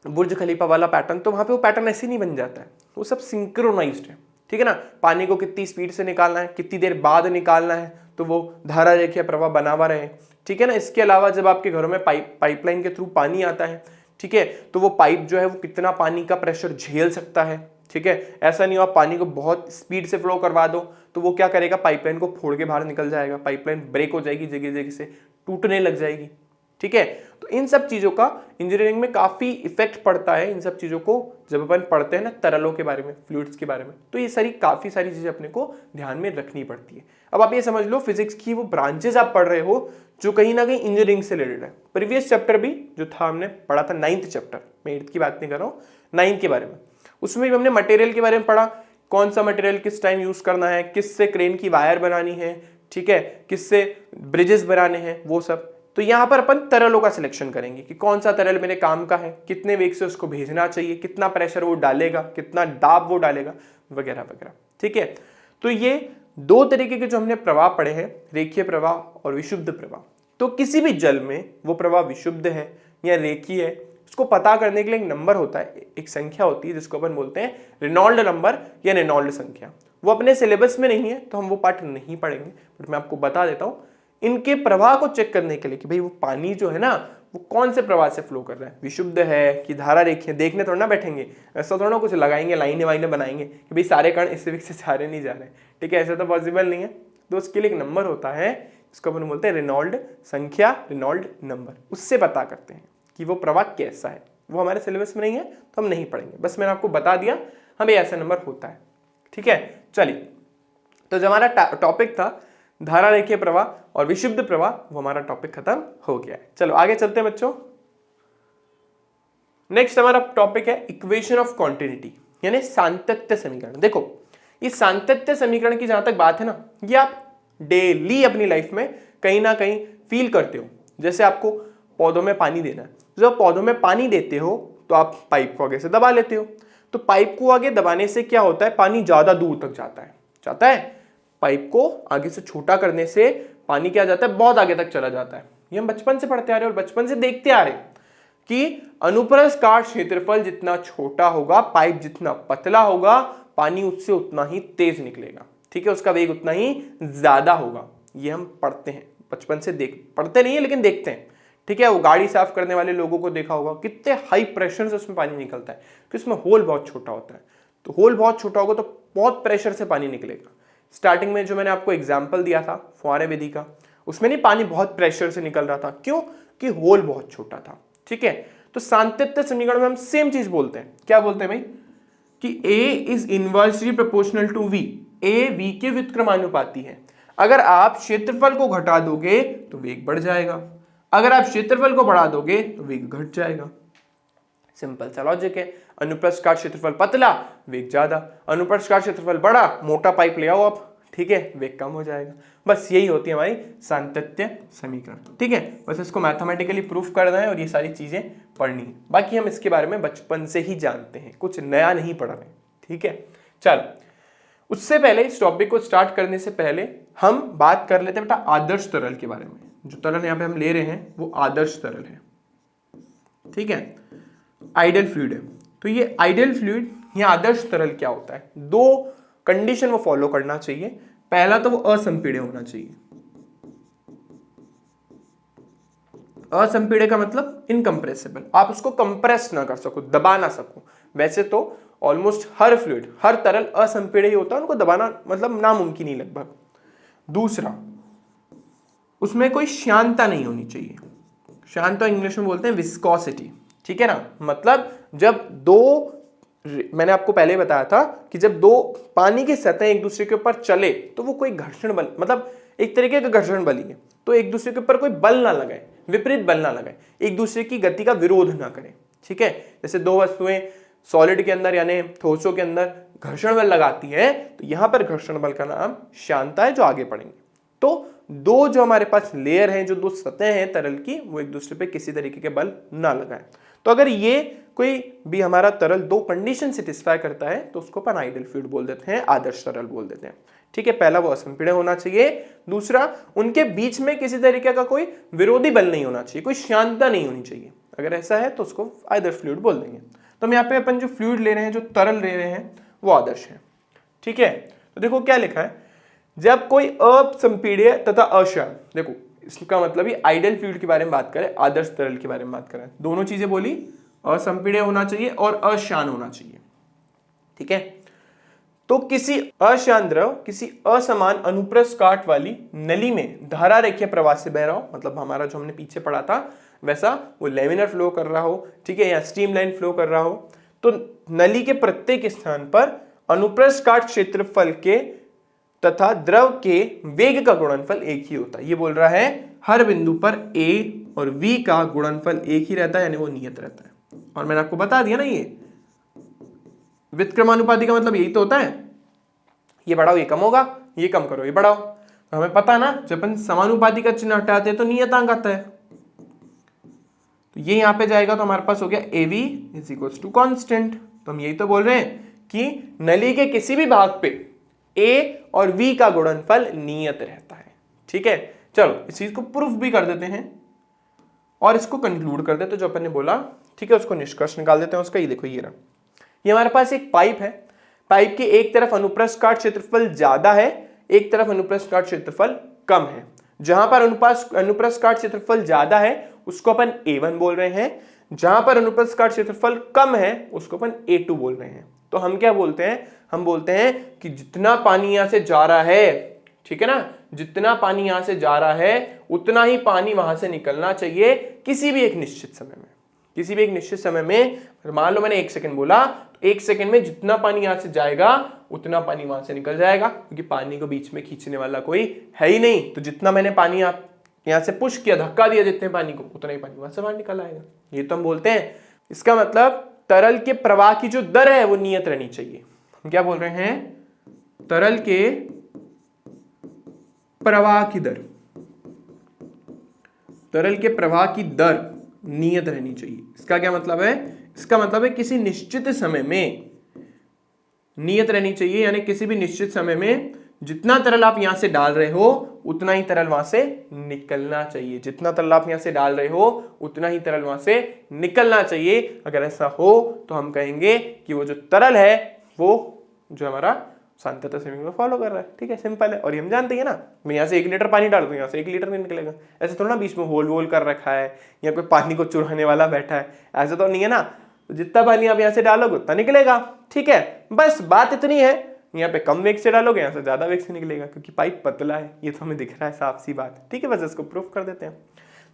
बुर्ज खलीफा वाला पैटर्न, तो वहाँ पे वो पैटर्न ऐसे नहीं बन जाता है, वो सब सिंक्रोनाइज्ड है। ठीक है ना, पानी को कितनी स्पीड से निकालना है, कितनी देर बाद निकालना है, तो वो धारा रेखीय प्रवाह बना हुआ रहे। ठीक है ना, इसके अलावा जब आपके घरों में पाइपलाइन के थ्रू पानी आता है, ठीक है, तो वो पाइप जो है वो कितना पानी का प्रेशर झेल सकता है। ठीक है, ऐसा नहीं हो आप पानी को बहुत स्पीड से फ्लो करवा दो तो वो क्या करेगा, पाइपलाइन को फोड़ के बाहर निकल जाएगा, पाइपलाइन ब्रेक हो जाएगी, जगह जगह से टूटने लग जाएगी। ठीक है, तो इन सब चीजों का इंजीनियरिंग में काफी इफेक्ट पड़ता है। इन सब चीजों को जब अपन पढ़ते हैं ना, तरलों के बारे में, फ्लूइड्स के बारे में, तो ये काफी सारी चीजें अपने को ध्यान में रखनी पड़ती है। अब आप ये समझ लो फिजिक्स की वो ब्रांचेस आप पढ़ रहे हो जो कहीं ना कहीं इंजीनियरिंग से रिलेटेड है। प्रीवियस चैप्टर भी जो था हमने पढ़ा था 9th चैप्टर, मैं 8th की बात नहीं कर रहा हूँ, 9th के बारे में, उसमें भी हमने मटेरियल के बारे में पढ़ा, कौन सा मटेरियल किस टाइम यूज करना है, किससे क्रेन की वायर बनानी है, ठीक है, किससे ब्रिजेस बनाने हैं, वो सब। तो यहाँ पर अपन तरलों का सिलेक्शन करेंगे कि कौन सा तरल मेरे काम का है, कितने वेग से उसको भेजना चाहिए, कितना प्रेशर वो डालेगा, कितना दाब वो डालेगा, वगैरह वगैरह। ठीक है, तो ये दो तरीके के जो हमने प्रवाह पढ़े हैं, रेखीय प्रवाह और विशुद्ध प्रवाह। तो किसी भी जल में वो प्रवाह विशुद्ध है या रेखीय है, इसको पता करने के लिए एक नंबर होता है, एक संख्या होती है जिसको अपन बोलते हैं रेनॉल्ड नंबर या रेनॉल्ड संख्या। वो अपने सिलेबस में नहीं है तो हम वो पाठ नहीं पढ़ेंगे, बट मैं आपको बता देता हूँ इनके प्रवाह को चेक करने के लिए कि भाई वो पानी जो है ना वो कौन से प्रवाह से फ्लो कर रहा है, विशुद्ध है कि धारा रेखीय। देखने थोड़ा ना बैठेंगे, ऐसा थोड़ा ना कुछ लगाएंगे, लाइनें वाइनें बनाएंगे कि भाई सारे कण इस से सारे नहीं जा रहे। ठीक है, ऐसा तो पॉसिबल नहीं है। तो उसके लिए एक नंबर होता है जिसको अपन बोलते हैं रेनॉल्ड संख्या, रेनॉल्ड नंबर। उससे पता करते हैं कि वो प्रवाह कैसा है। वो हमारे सिलेबस में नहीं है तो हम नहीं पढ़ेंगे, बस मैंने आपको बता दिया हमें ऐसा नंबर होता है। ठीक है, चलिए, तो जो हमारा टॉपिक था धारा रेखीय प्रवाह और विशुद्ध प्रवाह, वो हमारा टॉपिक खत्म हो गया है। चलो आगे चलते हैं बच्चों। नेक्स्ट हमारा टॉपिक है इक्वेशन ऑफ कॉन्टिन्यूटी, यानी सातत्य समीकरण। देखो ये सातत्य समीकरण की जहां तक बात है ना, ये आप डेली अपनी लाइफ में कहीं ना कहीं फील करते हो। जैसे आपको पौधों में पानी देना है, जब पौधों में पानी देते हो तो आप पाइप को आगे से दबा लेते हो, तो पाइप को आगे दबाने से क्या होता है, पानी ज्यादा दूर तक जाता है। पाइप को आगे से छोटा करने से पानी क्या जाता है, बहुत आगे तक चला जाता है। ये हम बचपन से पढ़ते आ रहे हैं और बचपन से देखते आ रहे हैं कि अनुप्रस्थ काट क्षेत्रफल जितना छोटा होगा, पाइप जितना पतला होगा, पानी उससे उतना ही तेज निकलेगा। ठीक है, उसका वेग उतना ही ज्यादा होगा। ये हम पढ़ते हैं बचपन से, पढ़ते नहीं है लेकिन देखते हैं। ठीक है, वो गाड़ी साफ करने वाले लोगों को देखा होगा, कितने हाई प्रेशर से उसमें पानी निकलता है, कि उसमें होल बहुत छोटा होता है। तो होल बहुत छोटा होगा तो बहुत प्रेशर से पानी निकलेगा। स्टार्टिंग में जो मैंने आपको एग्जाम्पल दिया था फुहारे विधि का, उसमें नहीं पानी बहुत प्रेशर से निकल रहा था, क्यों कि होल बहुत छोटा था। ठीक है, तो सातत्य समीकरण में हम सेम चीज बोलते हैं। क्या बोलते हैं भाई, कि A is inversely proportional to V, A V के व्युत्क्रमानुपाती है। अगर आप क्षेत्रफल को घटा दोगे तो वेग बढ़ जाएगा, अगर आप क्षेत्रफल को बढ़ा दोगे तो वेग घट जाएगा। सिंपल सा लॉजिक है। अनुप्रस्थ काट क्षेत्रफल पतला, वेग ज्यादा, अनुप्रस्थ काट क्षेत्रफल बड़ा, मोटा पाइप ले आओ आप, ठीक है, वेग कम हो जाएगा। बस यही होती है हमारी सातत्य समीकरण। ठीक है, बस इसको मैथमेटिकली प्रूफ करना है और ये सारी चीजें पढ़नी है। बाकी हम इसके बारे में बचपन से ही जानते हैं, कुछ नया नहीं पढ़ रहे। ठीक है, चल उससे पहले, इस टॉपिक को स्टार्ट करने से पहले हम बात कर लेते हैं बेटा आदर्श तरल के बारे में। जो तरल यहाँ पे हम ले रहे हैं वो आदर्श तरल है। ठीक है, आइडियल फ्लूइड है। तो ये आइडियल फ्लूइड या आदर्श तरल क्या होता है, दो कंडीशन वो फॉलो करना चाहिए। पहला तो वो असंपीड्य होना चाहिए। असंपीड्य का मतलब इनकंप्रेसिबल, आप उसको कंप्रेस ना कर सको, दबा ना सको। वैसे तो ऑलमोस्ट हर फ्लूइड, हर तरल असंपीड्य ही होता है, उनको दबाना मतलब नामुमकिन ही लगभग। दूसरा, उसमें कोई श्यानता नहीं होनी चाहिए। श्यानता इंग्लिश में बोलते हैं विस्कोसिटी। ठीक है ना, मतलब जब दो, मैंने आपको पहले बताया था कि जब दो पानी की सतह एक दूसरे के ऊपर चले तो वो कोई घर्षण बल, मतलब एक तरीके का घर्षण बल ही है, तो एक दूसरे के ऊपर कोई बल ना लगाए, विपरीत बल ना लगाए, एक दूसरे की गति का विरोध ना करें। ठीक है, जैसे दो वस्तुएं सॉलिड के अंदर यानी ठोसों के अंदर घर्षण बल लगाती है, तो यहां पर घर्षण बल का नाम श्यानता है, जो आगे पढ़ेंगे। तो दो जो हमारे पास लेयर हैं, जो दो सतह हैं तरल की, वो एक दूसरे पे किसी तरीके के बल ना लगाए। तो अगर ये कोई भी हमारा तरल दो कंडीशन सेटिस्फाई करता है तो उसको अपन आइडियल फ्लूइड बोल देते हैं, आदर्श तरल बोल देते हैं। ठीक है, पहला वो असंपीड्य होना चाहिए। दूसरा, उनके बीच में किसी तरीके का कोई विरोधी बल नहीं होना चाहिए, कोई श्यानता नहीं होनी चाहिए। अगर ऐसा है तो उसको आदर्श फ्लूइड बोल देंगे। तो हम यहाँ पे अपन जो फ्लूइड ले रहे हैं, जो तरल ले रहे हैं, वो आदर्श है। ठीक है, तो देखो क्या लिखा है, जब कोई असंपीड्य तथा अश्यान, देखो इसका मतलब ही आइडियल फ्लूइड के बारे में बात करें, आदर्श तरल के बारे में बात करें, दोनों चीजें बोली, असंपीड्य होना चाहिए और अश्यान होना चाहिए। ठीक है, तो किसी अश्यान द्रव किसी असमान अनुप्रस्थ काट वाली नली में धारा रेखीय प्रवाह से बह रहा हो, मतलब हमारा जो हमने पीछे पढ़ा था वैसा वो लेमिनर फ्लो कर रहा हो, ठीक है, या स्ट्रीमलाइन फ्लो कर रहा हो, तो नली के प्रत्येक स्थान पर अनुप्रस्थ काट क्षेत्रफल के तथा द्रव के वेग का गुणनफल एक ही होता है। ये बोल रहा है हर बिंदु पर A और V का गुणनफल एक ही रहता है, यानी वो नियत रहता है। और मैंने आपको बता दिया ना, ये व्युत्क्रमानुपाती का मतलब यही तो होता है, ये बढ़ाओ ये कम होगा, ये कम करो ये बढ़ाओ। तो हमें पता ना, जब अपन समानुपाती का चिन्ह हटाते हैं तो नियतांक आता है, तो ये यहां पे जाएगा, तो हमारे पास हो गया AV is equals to constant. तो हम यही तो बोल रहे हैं कि नली के किसी भी भाग पे A और V का गुणनफल नियत रहता है। ठीक है, चलो इस चीज को प्रूफ भी कर देते हैं और इसको कंक्लूड कर देते, जो अपन ने बोला। ठीक है, उसको निष्कर्ष निकाल देते हैं उसका। ये देखो, ये रहा, ये हमारे पास एक पाइप है। पाइप के एक तरफ अनुप्रस्थ काट क्षेत्रफल ज्यादा है, एक तरफ अनुप्रस्थ काट क्षेत्रफल कम है। जहां पर अनुप्रस्थ काट क्षेत्रफल ज्यादा है उसको अपन A1 बोल रहे हैं, जहां पर अनुप्रस्थ काट क्षेत्रफल कम है उसको अपन A2 बोल रहे हैं। तो हम क्या बोलते हैं, हम बोलते हैं कि जितना पानी यहां से जा रहा है, ठीक है ना, जितना पानी यहां से जा रहा है उतना ही पानी वहां से निकलना चाहिए किसी भी एक निश्चित समय में। किसी भी एक निश्चित समय में, मान लो मैंने 1 सेकंड बोला, 1 सेकंड में जितना पानी यहां से जाएगा उतना पानी वहां से निकल जाएगा, क्योंकि पानी को बीच में खींचने वाला कोई है ही नहीं। तो जितना मैंने पानी यहां से पुश किया, धक्का दिया जितने पानी को, उतना ही पानी वहां से बाहर निकल आएगा। ये तो हम बोलते हैं। इसका मतलब तरल के प्रवाह की जो दर है वो नियत रहनी चाहिए। हम क्या बोल रहे हैं? तरल के प्रवाह की दर, तरल के प्रवाह की दर नियत रहनी चाहिए। इसका क्या मतलब है? इसका मतलब है किसी निश्चित समय में नियत रहनी चाहिए, यानी किसी भी निश्चित समय में जितना तरल आप यहां से डाल रहे हो उतना ही तरल वहां से निकलना चाहिए। जितना तरल आप यहां से डाल रहे हो उतना ही तरल वहां से निकलना चाहिए। अगर ऐसा हो तो हम कहेंगे कि वो जो तरल है वो जो हमारा सांतत्य समीकरण को फॉलो कर रहा है। ठीक है, सिंपल है। और ये हम जानते हैं ना, मैं यहाँ से 1 लीटर पानी डाल दूं, यहाँ से 1 लीटर नहीं निकलेगा। ऐसे थोड़ा ना बीच में होल वोल कर रखा है, यहाँ पे पानी को चुराने वाला बैठा है, ऐसा तो नहीं है ना। तो जितना पानी आप यहाँ से डालोगे उतना निकलेगा। ठीक है, बस बात इतनी है, यहाँ पे कम वेग से डालोगे, यहाँ से ज्यादा वेग से निकलेगा, क्योंकि पाइप पतला है। ये तो हमें दिख रहा है, साफ सी बात। ठीक है, बस इसको प्रूफ कर देते हैं।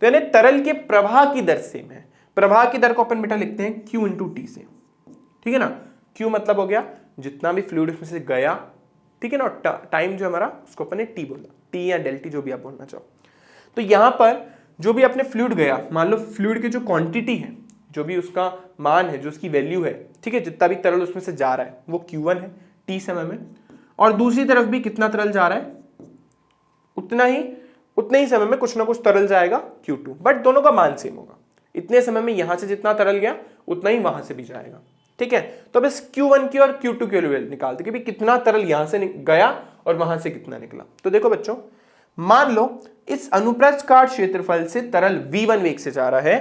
तो यानी तरल के प्रवाह की दर सेम है। प्रवाह की दर को अपन बेटा लिखते हैं Q × T से। ठीक है ना, Q मतलब हो गया जितना भी फ्लूइड उसमें से गया, ठीक है ना, टाइम जो हमारा उसको अपन ने T बोला, T या डेल्टी जो भी आप बोलना चाहो। तो यहां पर जो भी अपने फ्लूइड गया, मान लो फ्लूइड की जो क्वांटिटी है, जो भी उसका मान है, जो उसकी वैल्यू है, ठीक है, जितना भी तरल उसमें से जा रहा है वो Q1 है T समय में, और दूसरी तरफ भी कितना तरल जा रहा है उतने ही समय में कुछ ना कुछ तरल जाएगा Q2, बट दोनों का मान सेम होगा। इतने समय में यहां से जितना तरल गया उतना ही वहां से भी जाएगा। ठीक है, तो अब इस Q1 की और Q2 की वैल्यू निकालते कि भाई कितना तरल यहां से गया और वहां से कितना निकला। तो देखो बच्चों, मान लो इस अनुप्रस्थ काट क्षेत्रफल से तरल V1 वेग से जा रहा है।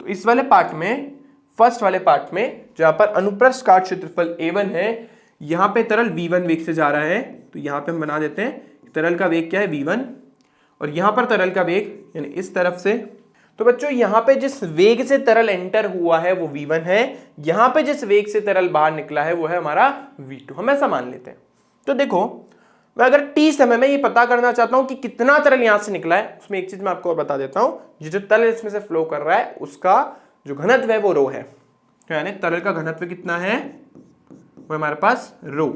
तो इस वाले पार्ट में, फर्स्ट वाले पार्ट में जहां पर अनुप्रस्थ काट क्षेत्रफल A1 है, यहां पे तरल V1 वेग से जा रहा है। तो यहां पे हम बना देते हैं तरल का वेग क्या है V1, और यहां पर तरल का वेग यानी इस तरफ से। तो बच्चों यहां पे जिस वेग से तरल एंटर हुआ है वो V1 है, यहां पे जिस वेग से तरल बाहर निकला है वो है हमारा V2। हम ऐसा मान लेते हैं। तो देखो, मैं अगर T समय में ये पता करना चाहता हूं कि कितना तरल यहां से निकला है, उसमें एक चीज मैं आपको और बता देता हूं। ये जो तरल इसमें से फ्लो कर रहा है उसका जो घनत्व है वो रो है। तो यानी तरल का घनत्व कितना है, वो हमारे पास रो।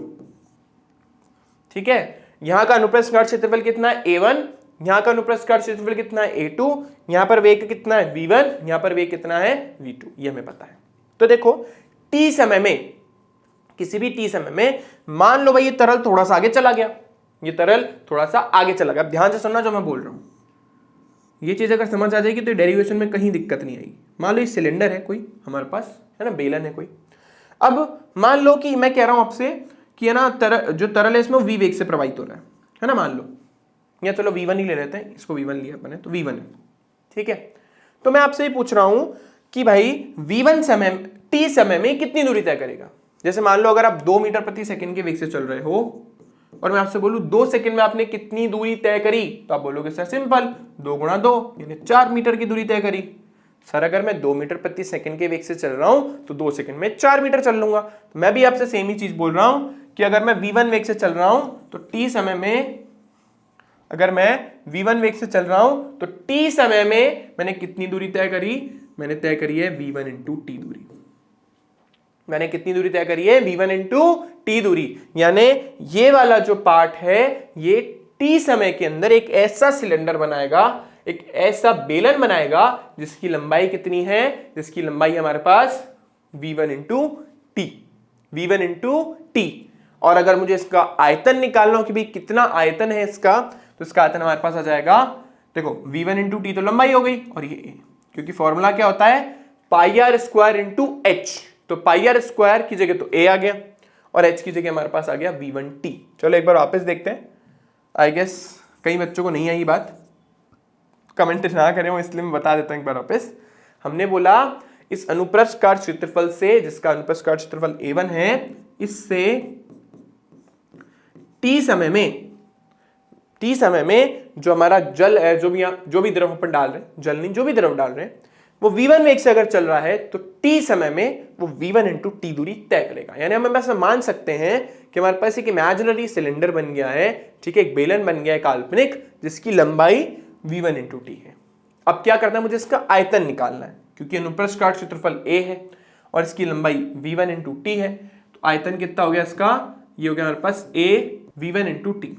ठीक है, यहां का अनुप्रस्थ काट क्षेत्रफल कितना है A1, यहां का अनुप्रस्थ काट क्षेत्रफल कितना है A2, यहां पर वेग कितना है V1, यहां पर वेग कितना है V2, ये हमें पता है। तो देखो T समय में, किसी भी T समय में मान लो भाई ये तरल थोड़ा सा आगे चला गया, ये तरल थोड़ा सा आगे चला गया। अब ध्यान से सुनना जो मैं बोल रहा हूं, ये चीज अगर समझ आ जाएगी तो डेरिवेशन में कहीं दिक्कत नहीं आएगी। मान लो ये सिलेंडर है कोई हमारे पास, है ना, बेलन है कोई। अब मान लो कि मैं कह रहा हूं आपसे कि है ना जो तरल है इसमें V वेग से प्रवाहित हो रहा है ना, मान लो, या चलो V1 ही ले लेते हैं, इसको V1 लिया अपने, तो V1 है। ठीक है, तो मैं आपसे ये पूछ रहा हूं कि भाई V1 समय, T समय में कितनी दूरी तय करेगा। जैसे मान लो अगर आप 2 मीटर प्रति सेकंड के वेग से चल रहे हो और मैं आपसे बोलूं 2 सेकंड में आपने कितनी दूरी तय करी, तो आप बोलोगे सर सिंपल, 2 × 2 यानी 4 मीटर की दूरी तय करी। सर अगर मैं 2 मीटर प्रति सेकंड के वेग से चल रहा हूं तो 2 सेकंड में 4 मीटर चल लूंगा। तो मैं भी आपसे सेम ही चीज बोल रहा हूं कि अगर मैं V1 वेग से चल रहा हूं तो T समय में, अगर मैं V1 वेग से चल रहा हूं तो T समय में मैंने कितनी दूरी तय करी, मैंने तय करी है V1 × T दूरी। मैंने कितनी दूरी तय करी है, V1 × T दूरी। यानी ये वाला जो पार्ट है ये T समय के अंदर एक ऐसा सिलेंडर बनाएगा, एक ऐसा बेलन बनाएगा जिसकी लंबाई कितनी है, जिसकी लंबाई हमारे पास V1 × T, V1 × T। और अगर मुझे इसका आयतन निकालना हो कि भाई कितना आयतन है इसका, तो इसका आयतन हमारे पास आ जाएगा, देखो V1 × T तो लंबाई हो गई, और ये A, क्योंकि फॉर्मूला क्या होता है πr² × h। तो πr² की जगह तो A आ गया और h की जगह हमारे पास आ गया V1T। चलो एक बार वापस देखते हैं। आई गेस कई बच्चों को नहीं आई बात, कमेंट ना करें वो, इसलिए मैं बता देता हूं एक बार वापस। हमने बोला इस अनुप्रस्थ काट क्षेत्रफल से, जिसका अनुप्रस्थ काट क्षेत्रफल A1 है, इससे T समय में जो हमारा जल है, जो भी द्रव अपन डाल रहे हैं, जल नहीं जो भी द्रव डाल रहे हैं, वो V1 वेग से अगर चल रहा है तो T समय में वो V1 × T दूरी तय करेगा। यानी हम ऐसा मान सकते हैं कि हमारे पास एक इमेजिनरी सिलेंडर बन गया है, ठीक है, एक बेलन बन गया है काल्पनिक, जिसकी लंबाई V1 × T है। अब क्या करना है, मुझे इसका आयतन निकालना है, क्योंकि अनुप्रस्थ काट क्षेत्रफल A है और इसकी लंबाई v1 इंटू टी है, तो आयतन कितना हो गया इसका, ये हो गया हमारे पास a v1 इंटू टी,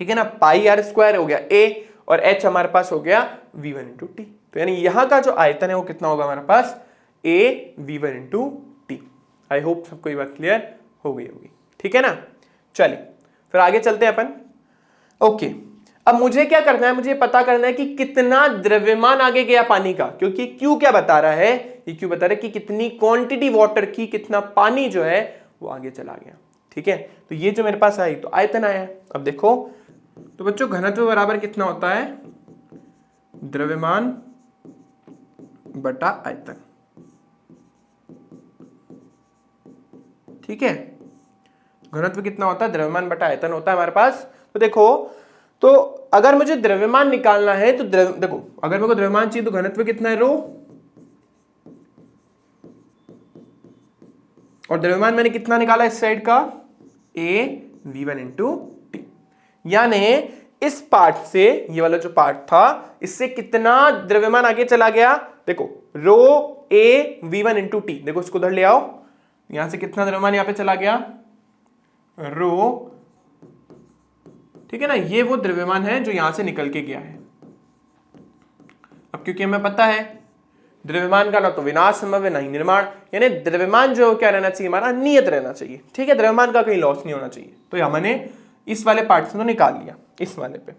ठीक है ना, पाई आर स्क्वायर हो गया a और h हमारे पास हो गया v1 इंटू टी। तो यानी यहां का जो आयतन है वो कितना होगा हमारे पास a v1 into T. I hope सबको ये बात क्लियर हो गई होगी, ठीक है ना। चलिए फिर आगे चलते हैं अपन। ओके, अब मुझे क्या करना है, मुझे पता करना है कि कितना द्रव्यमान आगे गया पानी का, क्योंकि क्यू क्या बता रहा है, ये क्यू बता रहा है कि कितनी क्वांटिटी वाटर की, कितना पानी जो है वो आगे चला गया, ठीक है। तो ये जो मेरे पास आई तो आयतन आया है। अब देखो तो बच्चों घनत्व बराबर कितना होता है, द्रव्यमान बटा आयतन, ठीक है। घनत्व कितना होता है, द्रव्यमान बटा आयतन होता है हमारे पास। तो देखो, तो अगर मुझे द्रव्यमान निकालना है तो देखो अगर मेरे को द्रव्यमान चाहिए तो घनत्व कितना है, रो, और द्रव्यमान मैंने कितना निकाला इस साइड का, a v1 इंटू टी। यानी इस पार्ट से, ये वाला जो पार्ट था, इससे कितना द्रव्यमान आगे चला गया, देखो रो a v1 इंटू टी, देखो इसको उधर ले आओ, यहां से कितना द्रव्यमान यहां पे चला गया, रो, ठीक है ना, ये वो द्रव्यमान है जो यहां से निकल के गया है। अब क्योंकि हमें पता है द्रव्यमान का ना तो विनाश संभव है ना ही निर्माण, यानी द्रव्यमान जो क्या रहना चाहिए हमारा, नियत रहना चाहिए, ठीक है, द्रव्यमान का कहीं लॉस नहीं होना चाहिए। तो हमने इस वाले पार्ट से तो निकाल लिया, इस वाले पे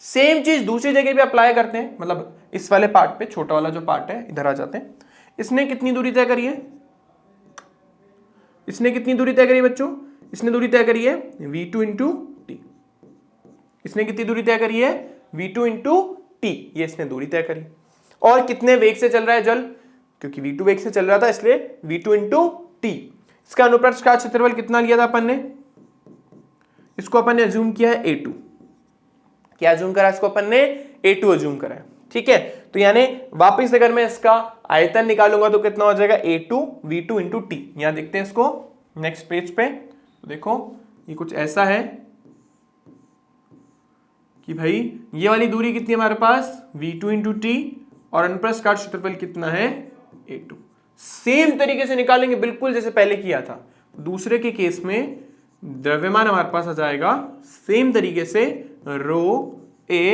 सेम चीज दूसरी जगह भी अप्लाई करते हैं, मतलब इस वाले पार्ट पे, छोटा वाला जो पार्ट है, इधर आ जाते हैं। इसने कितनी दूरी तय करी है, इसने कितनी दूरी तय करी बच्चों, इसने दूरी तय करी है v2 इंटू टी। इसने कितनी दूरी तय करी है, v2 इंटू टी, ये इसने दूरी तय करी। और कितने वेग से चल रहा है जल, क्योंकि v2 वेग से चल रहा था इसलिए v2 इंटू टी। इसका अनुप्रस्थ काट क्षेत्रफल कितना लिया था अपन ने, इसको अपन ने अज्यूम किया है a2। क्या अज्यूम करा इसको अपन ने, a2 अज्यूम करा है, ठीक है। तो यानी वापस अगर मैं इसका आयतन निकालूंगा तो कितना हो जाएगा, a2 v2 इंटू टी। यहां देखते हैं इसको नेक्स्ट पेज पे, तो देखो ये कुछ ऐसा है कि भाई ये वाली दूरी कितनी है हमारे पास, v2 इंटू टी, और अनुप्रस्थ काट क्षेत्रफल कितना है, a2। सेम तरीके से निकालेंगे बिल्कुल जैसे पहले किया था। दूसरे के केस में द्रव्यमान हमारे पास आ जाएगा सेम तरीके से रो a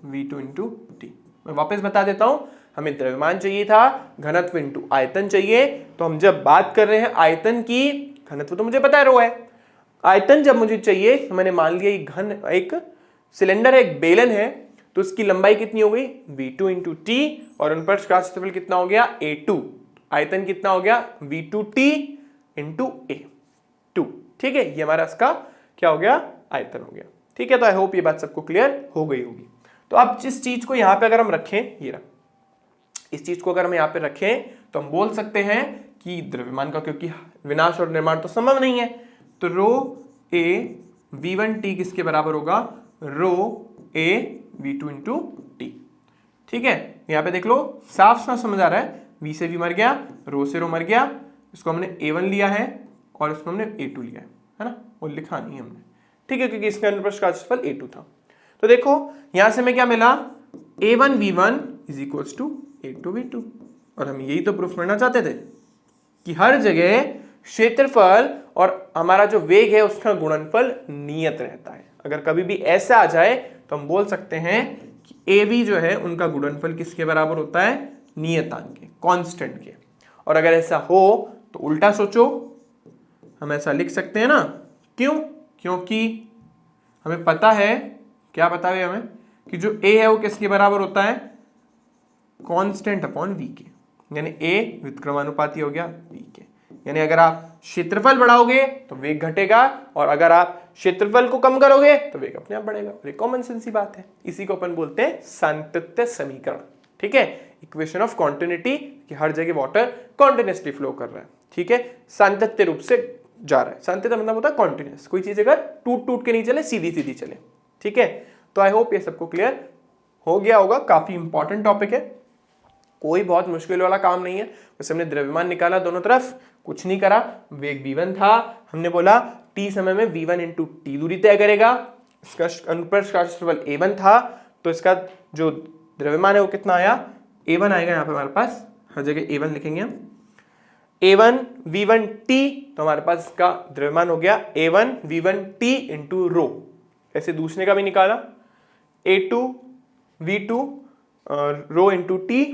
v2 इंटू टी। मैं वापस बता देता हूं, हमें द्रव्यमान चाहिए था, घनत्व इंटू आयतन चाहिए। तो हम जब बात कर रहे हैं आयतन की, घनत्व तो मुझे पता है रो है, आयतन जब मुझे चाहिए तो मैंने मान लिया घन एक सिलेंडर है, एक बेलन है, तो इसकी लंबाई कितनी हो गई, v2 इंटू टी, और अनुप्रस्थ काट क्षेत्रफल कितना हो गया, a2। आयतन कितना हो गया, v2t इंटू a2, ठीक है। ये हमारा इसका क्या हो गया, आयतन हो गया, ठीक है। तो आई होप ये बात सबको क्लियर हो गई होगी। तो अब जिस चीज को यहां पे अगर हम रखें, ये रख, इस चीज को अगर हम यहां पे रखें तो हम बोल सकते हैं कि द्रव्यमान का, क्योंकि विनाश और निर्माण तो संभव नहीं है, तो रो a v1t किसके बराबर होगा, रो a v2 इंटू टी, ठीक है। यहां पे देख लो साफ साफ समझ आ रहा है, v से v मर गया, रो से रो मर गया, इसको हमने a1 लिया है और इसको हमने a2 लिया है ना, वो लिखा नहीं हमने, ठीक है, क्योंकि इसका अनुप्रस्थ काट क्षेत्रफल a2 था। तो देखो यहां से हमें क्या मिला, a1 v1 is equals to a2 v2, और हम यही तो प्रूफ करना चाहते थे कि हर जगह क्षेत्रफल और हमारा जो वेग है उसका गुणनफल नियत रहता है। अगर कभी भी ऐसा आ जाए तो हम बोल सकते हैं कि ए बी जो है उनका गुणनफल किसके बराबर होता है, नियतांक के, कांस्टेंट के। और अगर ऐसा हो तो उल्टा सोचो, हम ऐसा लिख सकते हैं ना, क्यों, क्योंकि हमें पता है, क्या पता है हमें, कि जो ए है वो किसके बराबर होता है, कांस्टेंट अपॉन वी के, यानी ए व्युत्क्रमानुपाती हो गया वी के। यानी अगर आप क्षेत्रफल बढ़ाओगे तो वेग घटेगा, और अगर आप क्षेत्रफल को कम करोगे तो वेग अपने आप बढ़ेगा। ये कॉमन सेंस ही बात है, इसी को अपन बोलते हैं सातत्य समीकरण, ठीक है, इक्वेशन ऑफ कॉन्टिन्यूटी, कि हर जगह वाटर कॉन्टिन्यूसली फ्लो कर रहा है, ठीक है, सातत्य रूप से जा रहा है। सातत्य मतलब होता है कॉन्टिन्यूस, कोई चीज अगर टूट टूट के नहीं चले, सीधी सीधी चले, ठीक है। तो आई होप ये सबको क्लियर हो गया होगा, काफी इंपॉर्टेंट टॉपिक है, कोई बहुत मुश्किल वाला काम नहीं है। वैसे हमने द्रव्यमान निकाला दोनों तरफ, कुछ नहीं करा, वेग v1 था, हमने बोला t समय में v1 इंटू टी दूरी तय करेगा, इसका अनुप्रस्थ काट क्षेत्रफल a1 था, तो इसका जो द्रव्यमान है वो कितना आया, a1 आएगा यहाँ पे हमारे पास, हर जगह a1 लिखेंगे हम, A1 V1T, तो हमारे पास इसका द्रव्यमान हो गया A1 V1T इंटू रो। ऐसे दूसरे का भी निकाला A2 V2 rho into T.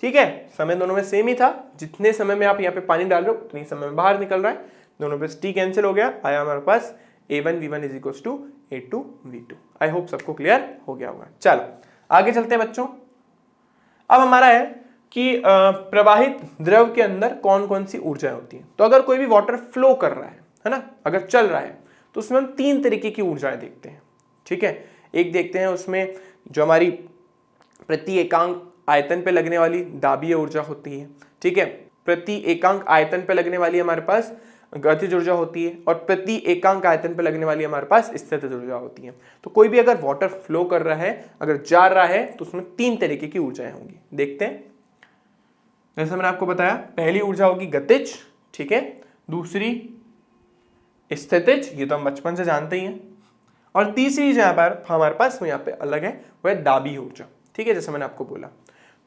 ठीक है, समय दोनों में सेम ही था, जितने समय में आप यहाँ पे पानी डाल रहे हो उतनी समय में बाहर निकल रहा है, दोनों पे टी कैंसिल हो गया, आया हमारे पास A1 V1 is equal to A2 V2। I hope सबको क्लियर हो गया होगा। चलो आगे चलते हैं बच्चों। अब हमारा है कि प्रवाहित द्रव के अंदर कौन कौन सी ऊर्जाएं होती हैं। तो अगर कोई भी वाटर फ्लो कर रहा है ना, अगर चल रहा है, तो उसमें हम तीन तरीके की ऊर्जाएं देखते हैं। ठीक है, एक देखते हैं उसमें जो हमारी प्रति एकांक आयतन पे लगने वाली दाबीय ऊर्जा होती है। ठीक है, प्रति एकांक आयतन पे लगने वाली हमारे पास गतिज ऊर्जा होती है, और प्रति एकांक आयतन पे लगने वाली हमारे पास स्थितिज ऊर्जा होती है। तो कोई भी अगर वाटर फ्लो कर रहा है, अगर जा रहा है, तो उसमें तीन तरीके की ऊर्जाएं होंगी। देखते हैं, जैसे मैंने आपको बताया, पहली ऊर्जा होगी गतिज। ठीक है, दूसरी स्थितिज, ये तो हम बचपन से जानते ही हैं, और तीसरी जो हमारे पास वो यहाँ पे अलग है, वो है दाबी ऊर्जा। ठीक है, जैसे मैंने आपको बोला,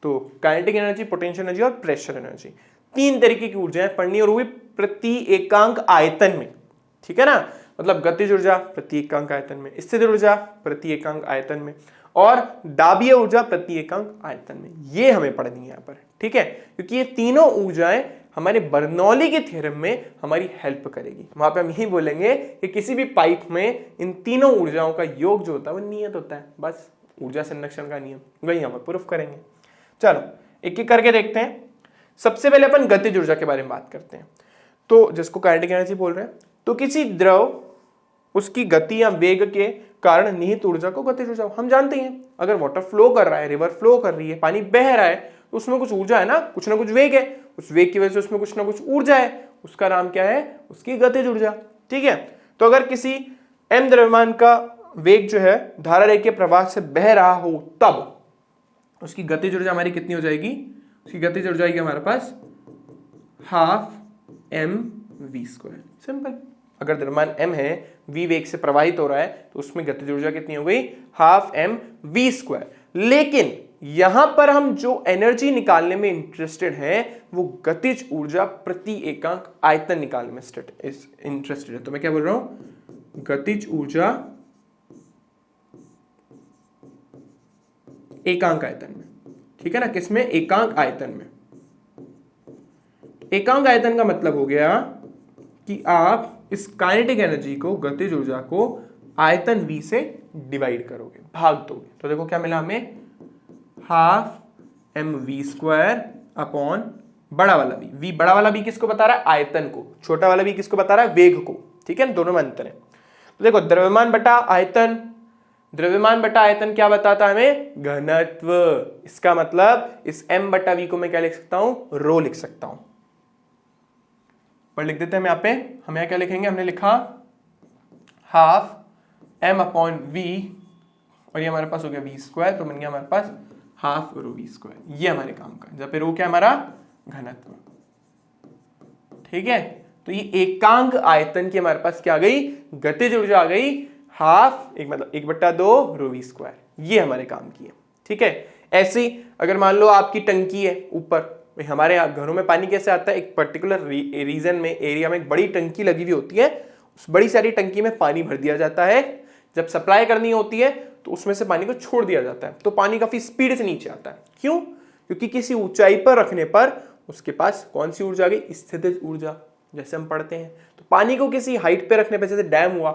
तो काइनेटिक एनर्जी, पोटेंशियल एनर्जी और प्रेशर एनर्जी, तीन तरीके की ऊर्जाएं पढ़नी, और वो भी प्रति एकांक आयतन में। ठीक है ना, मतलब गतिज ऊर्जा प्रति एकांक आयतन में, स्थिर ऊर्जा प्रति एकांक आयतन में, और दाबीय ऊर्जा प्रति एकांक आयतन में। ये हमें पढ़नी है यहाँ पर। ठीक है, क्योंकि ये तीनों ऊर्जाएं हमारे बर्नौली के थ्योरम में हमारी हेल्प करेगी। वहां पे हम यही बोलेंगे कि किसी भी पाइप में इन तीनों ऊर्जाओं का योग जो होता है वो नियत होता है, बस ऊर्जा संरक्षण का नियम, वही हम प्रूफ करेंगे। चलो एक एक करके देखते हैं। सबसे पहले अपन गतिज ऊर्जा के बारे में बात करते हैं, तो जिसको काइनेटिक एनर्जी बोल रहे हैं। तो किसी द्रव उसकी गति या वेग के कारण निहित ऊर्जा को गतिज ऊर्जा हम जानते हैं। अगर वाटर फ्लो कर रहा है, रिवर फ्लो कर रही है, पानी बह रहा है, तो उसमें कुछ ऊर्जा है ना, कुछ ना कुछ वेग है, उस वेग की वजह से उसमें कुछ ना कुछ ऊर्जा है, उसका नाम क्या है, उसकी गतिज ऊर्जा। ठीक है, तो अगर किसी m द्रव्यमान का वेग जो है धारा रेखीय प्रवाह से बह रहा हो, तब उसकी गतिज ऊर्जा हमारी कितनी हो जाएगी, उसकी गतिज ऊर्जा आएगी हमारे पास हाफ mv²। सिंपल, अगर द्रव्यमान m है, v वेग से प्रवाहित हो रहा है, तो उसमें गतिज ऊर्जा कितनी हो गई, हाफ mv²। लेकिन यहां पर हम जो एनर्जी निकालने में इंटरेस्टेड हैं, वो गतिज ऊर्जा प्रति एकांक आयतन निकालने में इंटरेस्टेड है। तो मैं क्या बोल रहा हूं, गतिज ऊर्जा एकांक आयतन में। ठीक है ना, किसमें, एकांक आयतन में। एकांक आयतन का मतलब हो गया कि आप इस काइनेटिक एनर्जी को, गतिज ऊर्जा को आयतन v से डिवाइड करोगे, भाग दोगे। तो देखो क्या मिला हमें, हाफ mv² अपॉन बड़ा वाला v। v बड़ा वाला v किसको बता रहा है, आयतन को, छोटा वाला v किसको बता रहा है, वेग को। ठीक है, दोनों में अंतर है। तो देखो द्रव्यमान बटा आयतन, द्रव्यमान बटा आयतन क्या बताता है हमें, घनत्व। इसका मतलब इस m बटा v को मैं क्या लिख सकता हूं, रो लिख सकता हूं। पर लिख देते हैं हम यहाँ पे, हम यहाँ क्या लिखेंगे, हमने लिखा हाफ m अपॉन v, और ये हमारे पास हो गया v², तो बन गया हमारे पास हाफ रो v²। ये हमारे काम का, जब पे रो क्या हमारा, घनत्व। ठीक है, तो ये एकांक आयतन की हमारे पास क्या आ गई, गतिज ऊर्जा आ गई हाफ, एक मतलब 1/2 रो v²। ये हमारे काम की है। ठीक है, ऐसी अगर मान लो आपकी टंकी है ऊपर, हमारे घरों में पानी कैसे आता है, एक पर्टिकुलर रीजन में, एरिया में एक बड़ी टंकी लगी हुई होती है, उस बड़ी सारी टंकी में पानी भर दिया जाता है। जब सप्लाई करनी होती है तो उसमें से पानी को छोड़ दिया जाता है, तो पानी काफी स्पीड से नीचे आता है। क्यों, क्योंकि किसी ऊंचाई पर रखने पर उसके पास कौन सी ऊर्जा आ गई, स्थितिज ऊर्जा, जैसे हम पढ़ते हैं। तो पानी को किसी हाइट पे रखने पर, जैसे डैम हुआ,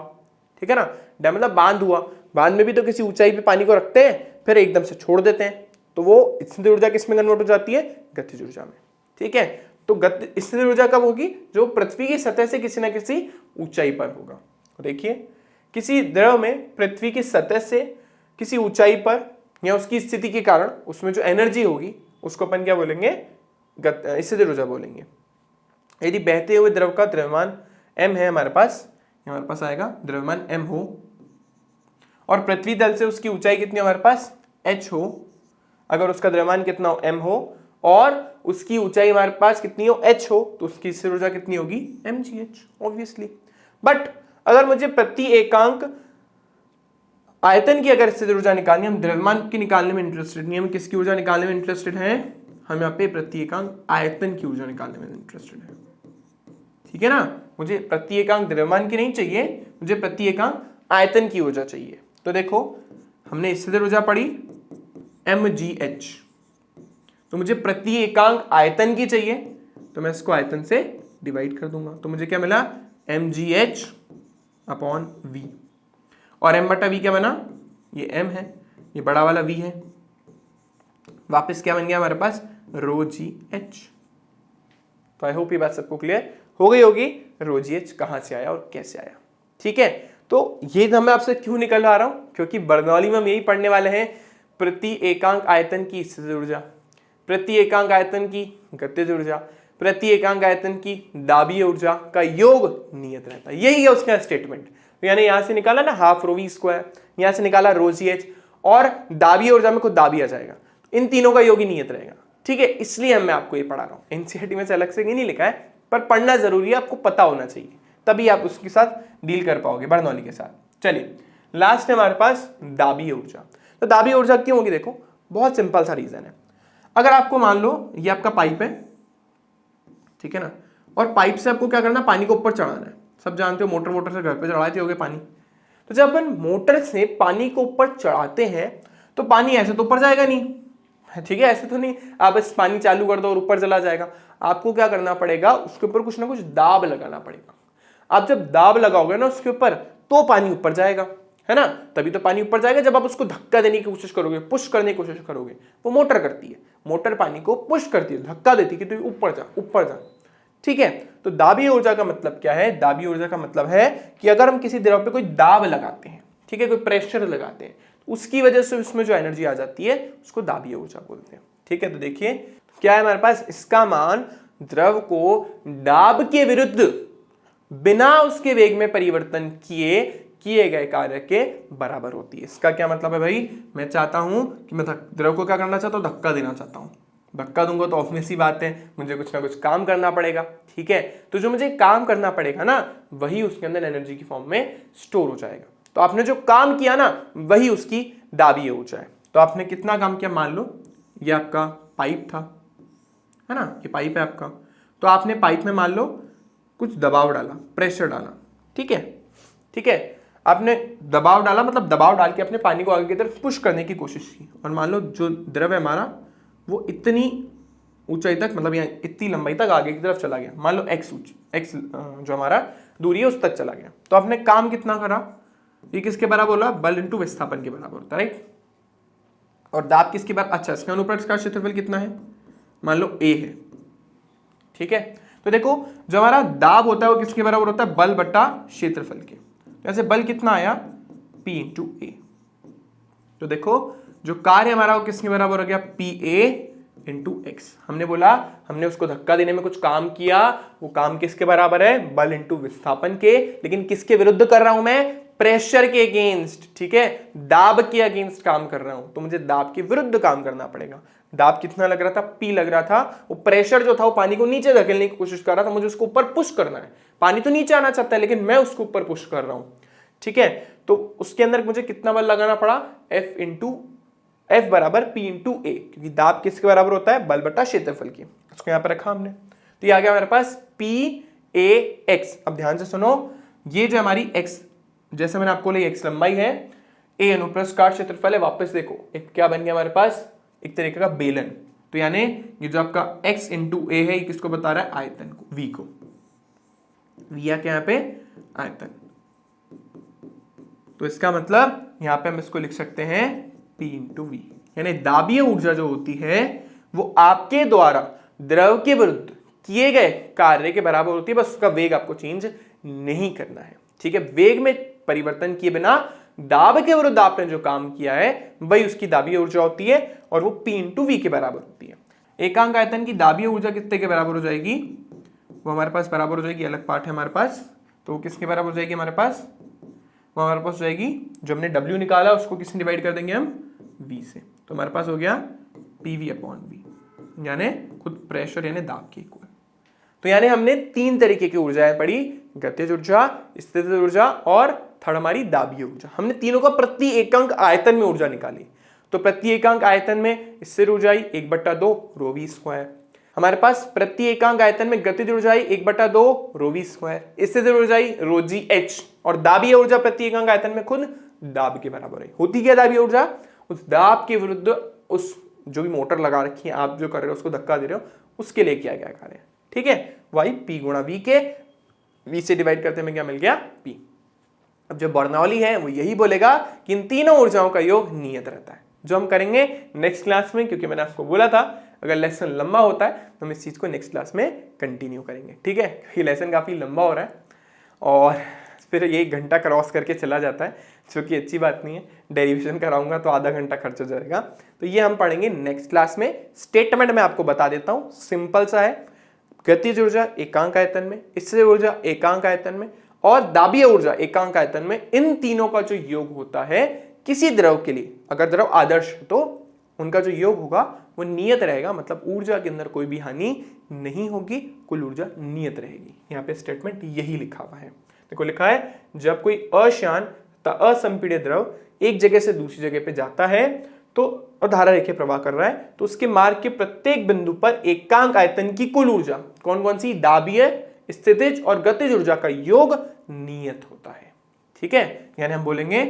ठीक है ना, डैम मतलब बांध हुआ, बांध में भी तो किसी ऊंचाई पे पानी को रखते हैं, फिर एकदम से छोड़ देते हैं, तो वो स्थितिज ऊर्जा किस में कन्वर्ट हो जाती है, गतिज ऊर्जा में। ठीक है, तो स्थितिज ऊर्जा कब होगी, जो पृथ्वी की सतह से किसी ना किसी ऊंचाई पर होगा। देखिए, किसी द्रव में पृथ्वी की सतह से किसी ऊंचाई पर या उसकी स्थिति के कारण उसमें जो एनर्जी होगी, उसको अपन क्या बोलेंगे, स्थितिज ऊर्जा बोलेंगे। यदि बहते हुए द्रव का द्रव्यमान m है हमारे पास आएगा द्रव्यमान m हो, और पृथ्वी तल से उसकी ऊंचाई कितनी हमारे पास h हो, अगर उसका द्रव्यमान कितना हो, m हो, और उसकी ऊंचाई हमारे पास कितनी हो, h हो, तो उसकी स्थिर ऊर्जा कितनी होगी, mgh, ऑब्वियसली। बट अगर मुझे प्रति एकांक आयतन की अगर स्थिर ऊर्जा निकालनी, हम द्रव्यमान की निकालने में इंटरेस्टेड नहीं, हम किसकी ऊर्जा निकालने में इंटरेस्टेड हैं, हम यहाँ पे प्रति एकांक आयतन की ऊर्जा निकालने में इंटरेस्टेड है। ठीक है ना। मुझे प्रति एकांक द्रव्यमान की नहीं चाहिए, मुझे प्रति एकांक आयतन की ऊर्जा चाहिए। तो देखो हमने स्थिर ऊर्जा पढ़ी mgh, तो मुझे प्रति एकांक आयतन की चाहिए, तो मैं इसको आयतन से डिवाइड कर दूंगा। तो मुझे क्या मिला mgh अपॉन v, और m बटा v क्या बना, ये m है, ये बड़ा वाला v है, वापस क्या बन गया हमारे पास रो जी एच। तो आई होप ये बात सबको क्लियर हो गई होगी, रो जी एच कहां से आया और कैसे आया। ठीक है, तो ये मैं आपसे क्यों निकलवा रहा हूं, क्योंकि बर्नौली में हम यही पढ़ने वाले हैं, प्रति एकांक आयतन की स्थिर ऊर्जा, प्रति एकांक आयतन की गतिज ऊर्जा, प्रति एकांक आयतन की दाबीय ऊर्जा का योग नियत रहता है। यही है उसका स्टेटमेंट। तो यानी यहां से निकाला ना हाफ रो वी स्क्वायर, यहां से निकाला रो जी एच, और दाबीय ऊर्जा में खुद दाबी आ जाएगा, इन तीनों का योग ही नियत रहेगा। ठीक है, इसलिए मैं आपको ये पढ़ा रहा हूं, एनसीईआरटी में से अलग से नहीं लिखा है, पर पढ़ना जरूरी है, आपको पता होना चाहिए, तभी आप उसके साथ डील कर पाओगे बर्नौली के साथ। चलिए लास्ट है हमारे पास दाबीय ऊर्जा। तो दाबीय ऊर्जा क्यों होगी, देखो बहुत सिंपल सा रीजन है। अगर आपको मान लो ये आपका पाइप है, ठीक है ना, और पाइप से आपको क्या करना है, पानी को ऊपर चढ़ाना है। सब जानते हो मोटर से घर पे चढ़ाते होगे पानी। तो जब अपन मोटर से पानी को ऊपर चढ़ाते हैं तो पानी ऐसे तो ऊपर जाएगा नहीं, ठीक है, ऐसे तो नहीं आप बस पानी चालू कर दो और ऊपर चला जाएगा। आपको क्या करना पड़ेगा, उसके ऊपर कुछ ना कुछ दाब लगाना पड़ेगा। आप जब दाब लगाओगे ना उसके ऊपर, तो पानी ऊपर जाएगा, है ना, तभी तो पानी ऊपर जाएगा। जब आप उसको धक्का देने की कोशिश करोगे, पुश करने की कोशिश करोगे, वो मोटर करती है, मोटर पानी को पुश करती है, धक्का देती है कि तू ऊपर जा ऊपर जा। ठीक है, तो दाबीय ऊर्जा का मतलब क्या है, दाबीय ऊर्जा का मतलब है कि अगर हम किसी द्रव पे कोई दाब लगाते हैं, ठीक है, कोई प्रेशर लगाते हैं, उसकी वजह से उसमें जो एनर्जी आ जाती है उसको दाबीय ऊर्जा बोलते हैं। ठीक है, तो देखिए क्या है हमारे पास, इसका मान द्रव को दाब के विरुद्ध बिना उसके वेग में परिवर्तन किए गए कार्य के बराबर होती है। इसका क्या मतलब है भाई, मैं चाहता हूं कि मैं द्रव को क्या करना चाहता हूं, धक्का देना चाहता हूं। धक्का दूंगा तो ऑब्वियस सी बात है मुझे कुछ ना कुछ काम करना पड़ेगा। ठीक है, तो जो मुझे काम करना पड़ेगा ना, वही उसके अंदर एनर्जी की फॉर्म में स्टोर हो जाएगा। तो आपने जो काम किया ना, वही उसकी दाबीय ऊर्जा है। तो आपने कितना काम किया, मान लो ये आपका पाइप था, है ना, ये पाइप है आपका, तो आपने पाइप में मान लो कुछ दबाव डाला, प्रेशर डाला। ठीक है, ठीक है, आपने दबाव डाला, मतलब दबाव डाल के अपने पानी को आगे की तरफ पुश करने की कोशिश की, और मान लो जो द्रव है हमारा वो इतनी ऊंचाई तक, मतलब यहाँ इतनी लंबाई तक आगे की तरफ चला गया, मान लो एक्स जो हमारा दूरी है उस तक चला गया। तो आपने काम कितना करा, ये किसके बराबर बोला, बल इंटू विस्थापन के बराबर होता है, राइट। और दाब किसके बराबर, अच्छा इसके अनुप्रस्थ का क्षेत्रफल कितना है, मान लो ए है। ठीक है, तो देखो जो हमारा दाब होता है वो किसके बराबर होता है, बल बट्टा क्षेत्रफल के। ऐसे बल कितना आया, P इंटू ए। तो देखो जो कार्य हमारा वो किसके बराबर हो गया, पी ए इंटू एक्स। हमने बोला हमने उसको धक्का देने में कुछ काम किया, वो काम किसके बराबर है, बल इंटू विस्थापन के, लेकिन किसके विरुद्ध कर रहा हूं मैं, प्रेशर के अगेंस्ट। ठीक है, दाब के अगेंस्ट काम कर रहा हूं, तो मुझे दाब के विरुद्ध काम करना पड़ेगा। दाब कितना लग रहा था, पी लग रहा था, वो प्रेशर जो था वो पानी को नीचे धकेलने की कोशिश कर रहा था, मुझे उसको ऊपर पुश करना है। पानी तो नीचे आना चाहता है लेकिन मैं उसको ऊपर पुश कर रहा हूं। ठीक है, तो उसके अंदर मुझे कितना बल लगाना पड़ा, F बराबर P इंटू ए, क्योंकि दाब किसके बराबर होता है, बल बटा क्षेत्रफल की। उसको यहां पर रखा हमने, तो ये आ गया हमारे पास P A X। अब ध्यान से सुनो, ये जो हमारी X, जैसे मैंने आपको ली X लंबाई है, A अनुप्रस्थ काट क्षेत्रफल है, वापस देखो एक क्या बन गया हमारे पास, एक तरीके का बेलन। तो यानी ये जो आपका X इंटू ए है, ये किसको बता रहा है, आयतन को, V को। V क्या यहाँ पे, आयतन। तो इसका मतलब यहां पे हम इसको लिख सकते हैं P इंटू वी, यानी दाबीय ऊर्जा जो होती है वो आपके द्वारा द्रव के विरुद्ध किए गए कार्य के बराबर होती है, बस उसका वेग आपको चेंज नहीं करना है। ठीक है, वेग में परिवर्तन किए बिना दाब के विरुद्ध आपने जो काम किया है वही उसकी दाबीय ऊर्जा होती है, और वो P इंटू वी के बराबर होती है। एकांक आयतन की दाबीय ऊर्जा कितने के बराबर हो जाएगी, वो हमारे पास बराबर हो जाएगी, अलग पार्ट है हमारे पास, तो वो किसके बराबर हो जाएगी हमारे पास, वो हमारे पास हो जाएगी, जो हमने W निकाला उसको किससे डिवाइड कर देंगे हम, V से। तो हमारे पास हो गया PV अपॉन V, यानी खुद प्रेशर यानी दाब के इक्वल। तो यानी हमने तीन तरीके की ऊर्जाएं पढ़ी, गतिज ऊर्जा, स्थितिज ऊर्जा और थर्ड हमारी दाबीय ऊर्जा। हमने तीनों का प्रति एकांक आयतन में ऊर्जा निकाली। तो प्रति एकांक आयतन में स्थिर ऊर्जा 1/2 रो वी स्क्वायर, हमारे पास प्रति एकांक आयतन में गतिज ऊर्जा आई 1/2 रो वी स्क्वायर, इससे जो ऊर्जा आई रो जी एच, और दाबीय ऊर्जा प्रति एकांक आयतन में खुद दाब के बराबर है। होती क्या दाबीय ऊर्जा? उस दाब के विरुद्ध उस जो भी मोटर लगा रखी है आप जो कर रहे हो उसको धक्का दे रहे हो उसके लिए किया गया कार्य। ठीक है, वाई पी गुणा वी के, वी से डिवाइड करते में क्या मिल गया? पी। अब जो बर्नौली है वो यही बोलेगा कि इन तीनों ऊर्जाओं का योग नियत रहता है, जो हम करेंगे नेक्स्ट क्लास में, क्योंकि मैंने आपको बोला था अगर लेसन लंबा होता है तो हम इस चीज को नेक्स्ट क्लास में कंटिन्यू करेंगे। ठीक है, ये लेसन काफी लंबा हो रहा है और फिर ये 1 घंटा क्रॉस करके चला जाता है, जो कि अच्छी बात नहीं है। डेरिवेशन कराऊंगा तो आधा घंटा खर्च हो जाएगा, तो ये हम पढ़ेंगे नेक्स्ट क्लास में। स्टेटमेंट मैं आपको बता देता हूं, सिंपल सा है। गतिज ऊर्जा एकांक आयतन में, स्थिर ऊर्जा एकांक आयतन में और दाबीय ऊर्जा एकांक आयतन में, इन तीनों का जो योग होता है किसी द्रव के लिए, अगर द्रव आदर्श तो उनका जो योग होगा वो नियत रहेगा, मतलब ऊर्जा के अंदर कोई भी हानि नहीं होगी, कुल ऊर्जा नियत रहेगी। यहाँ पे स्टेटमेंट यही लिखा हुआ है, देखो लिखा है जब कोई अशांत असंपीड्य द्रव एक जगह से दूसरी जगह पे जाता है तो और धारा रेखीय प्रवाह कर रहा है तो उसके मार्ग के प्रत्येक बिंदु पर एकांक आयतन की कुल ऊर्जा कौन कौन सी? दाबीय, स्थितिज और गतिज ऊर्जा का योग नियत होता है। ठीक है, यानी हम बोलेंगे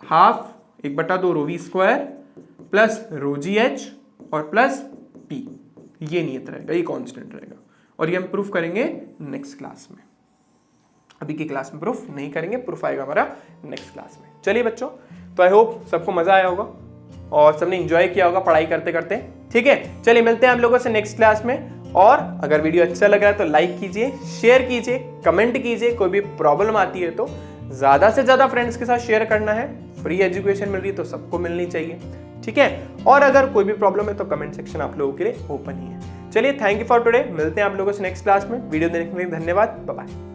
half 1/2 rho v square plus rho g h और प्लस पी, ये नियत रहेगा, ये कांस्टेंट रहेगा, और ये हम प्रूफ करेंगे नेक्स्ट क्लास में। अभी की क्लास में प्रूफ नहीं करेंगे, प्रूफ आएगा हमारा नेक्स्ट क्लास में। चलिए बच्चों, तो आई होप सबको मजा आया होगा और सबने एंजॉय किया होगा पढ़ाई करते करते। ठीक है, चलिए मिलते हैं आप लोगों से नेक्स्ट क्लास में। और अगर वीडियो अच्छा लग रहा है तो लाइक कीजिए, शेयर कीजिए, कमेंट कीजिए। कोई भी प्रॉब्लम आती है तो ज्यादा से ज्यादा फ्रेंड्स के साथ शेयर करना है। फ्री एजुकेशन मिल रही है तो सबको मिलनी चाहिए। ठीक है, और अगर कोई भी प्रॉब्लम है तो कमेंट सेक्शन आप लोगों के लिए ओपन ही है। चलिए, थैंक यू फॉर टुडे। मिलते हैं आप लोगों से नेक्स्ट क्लास में। वीडियो देखने के लिए धन्यवाद, बाय बाय।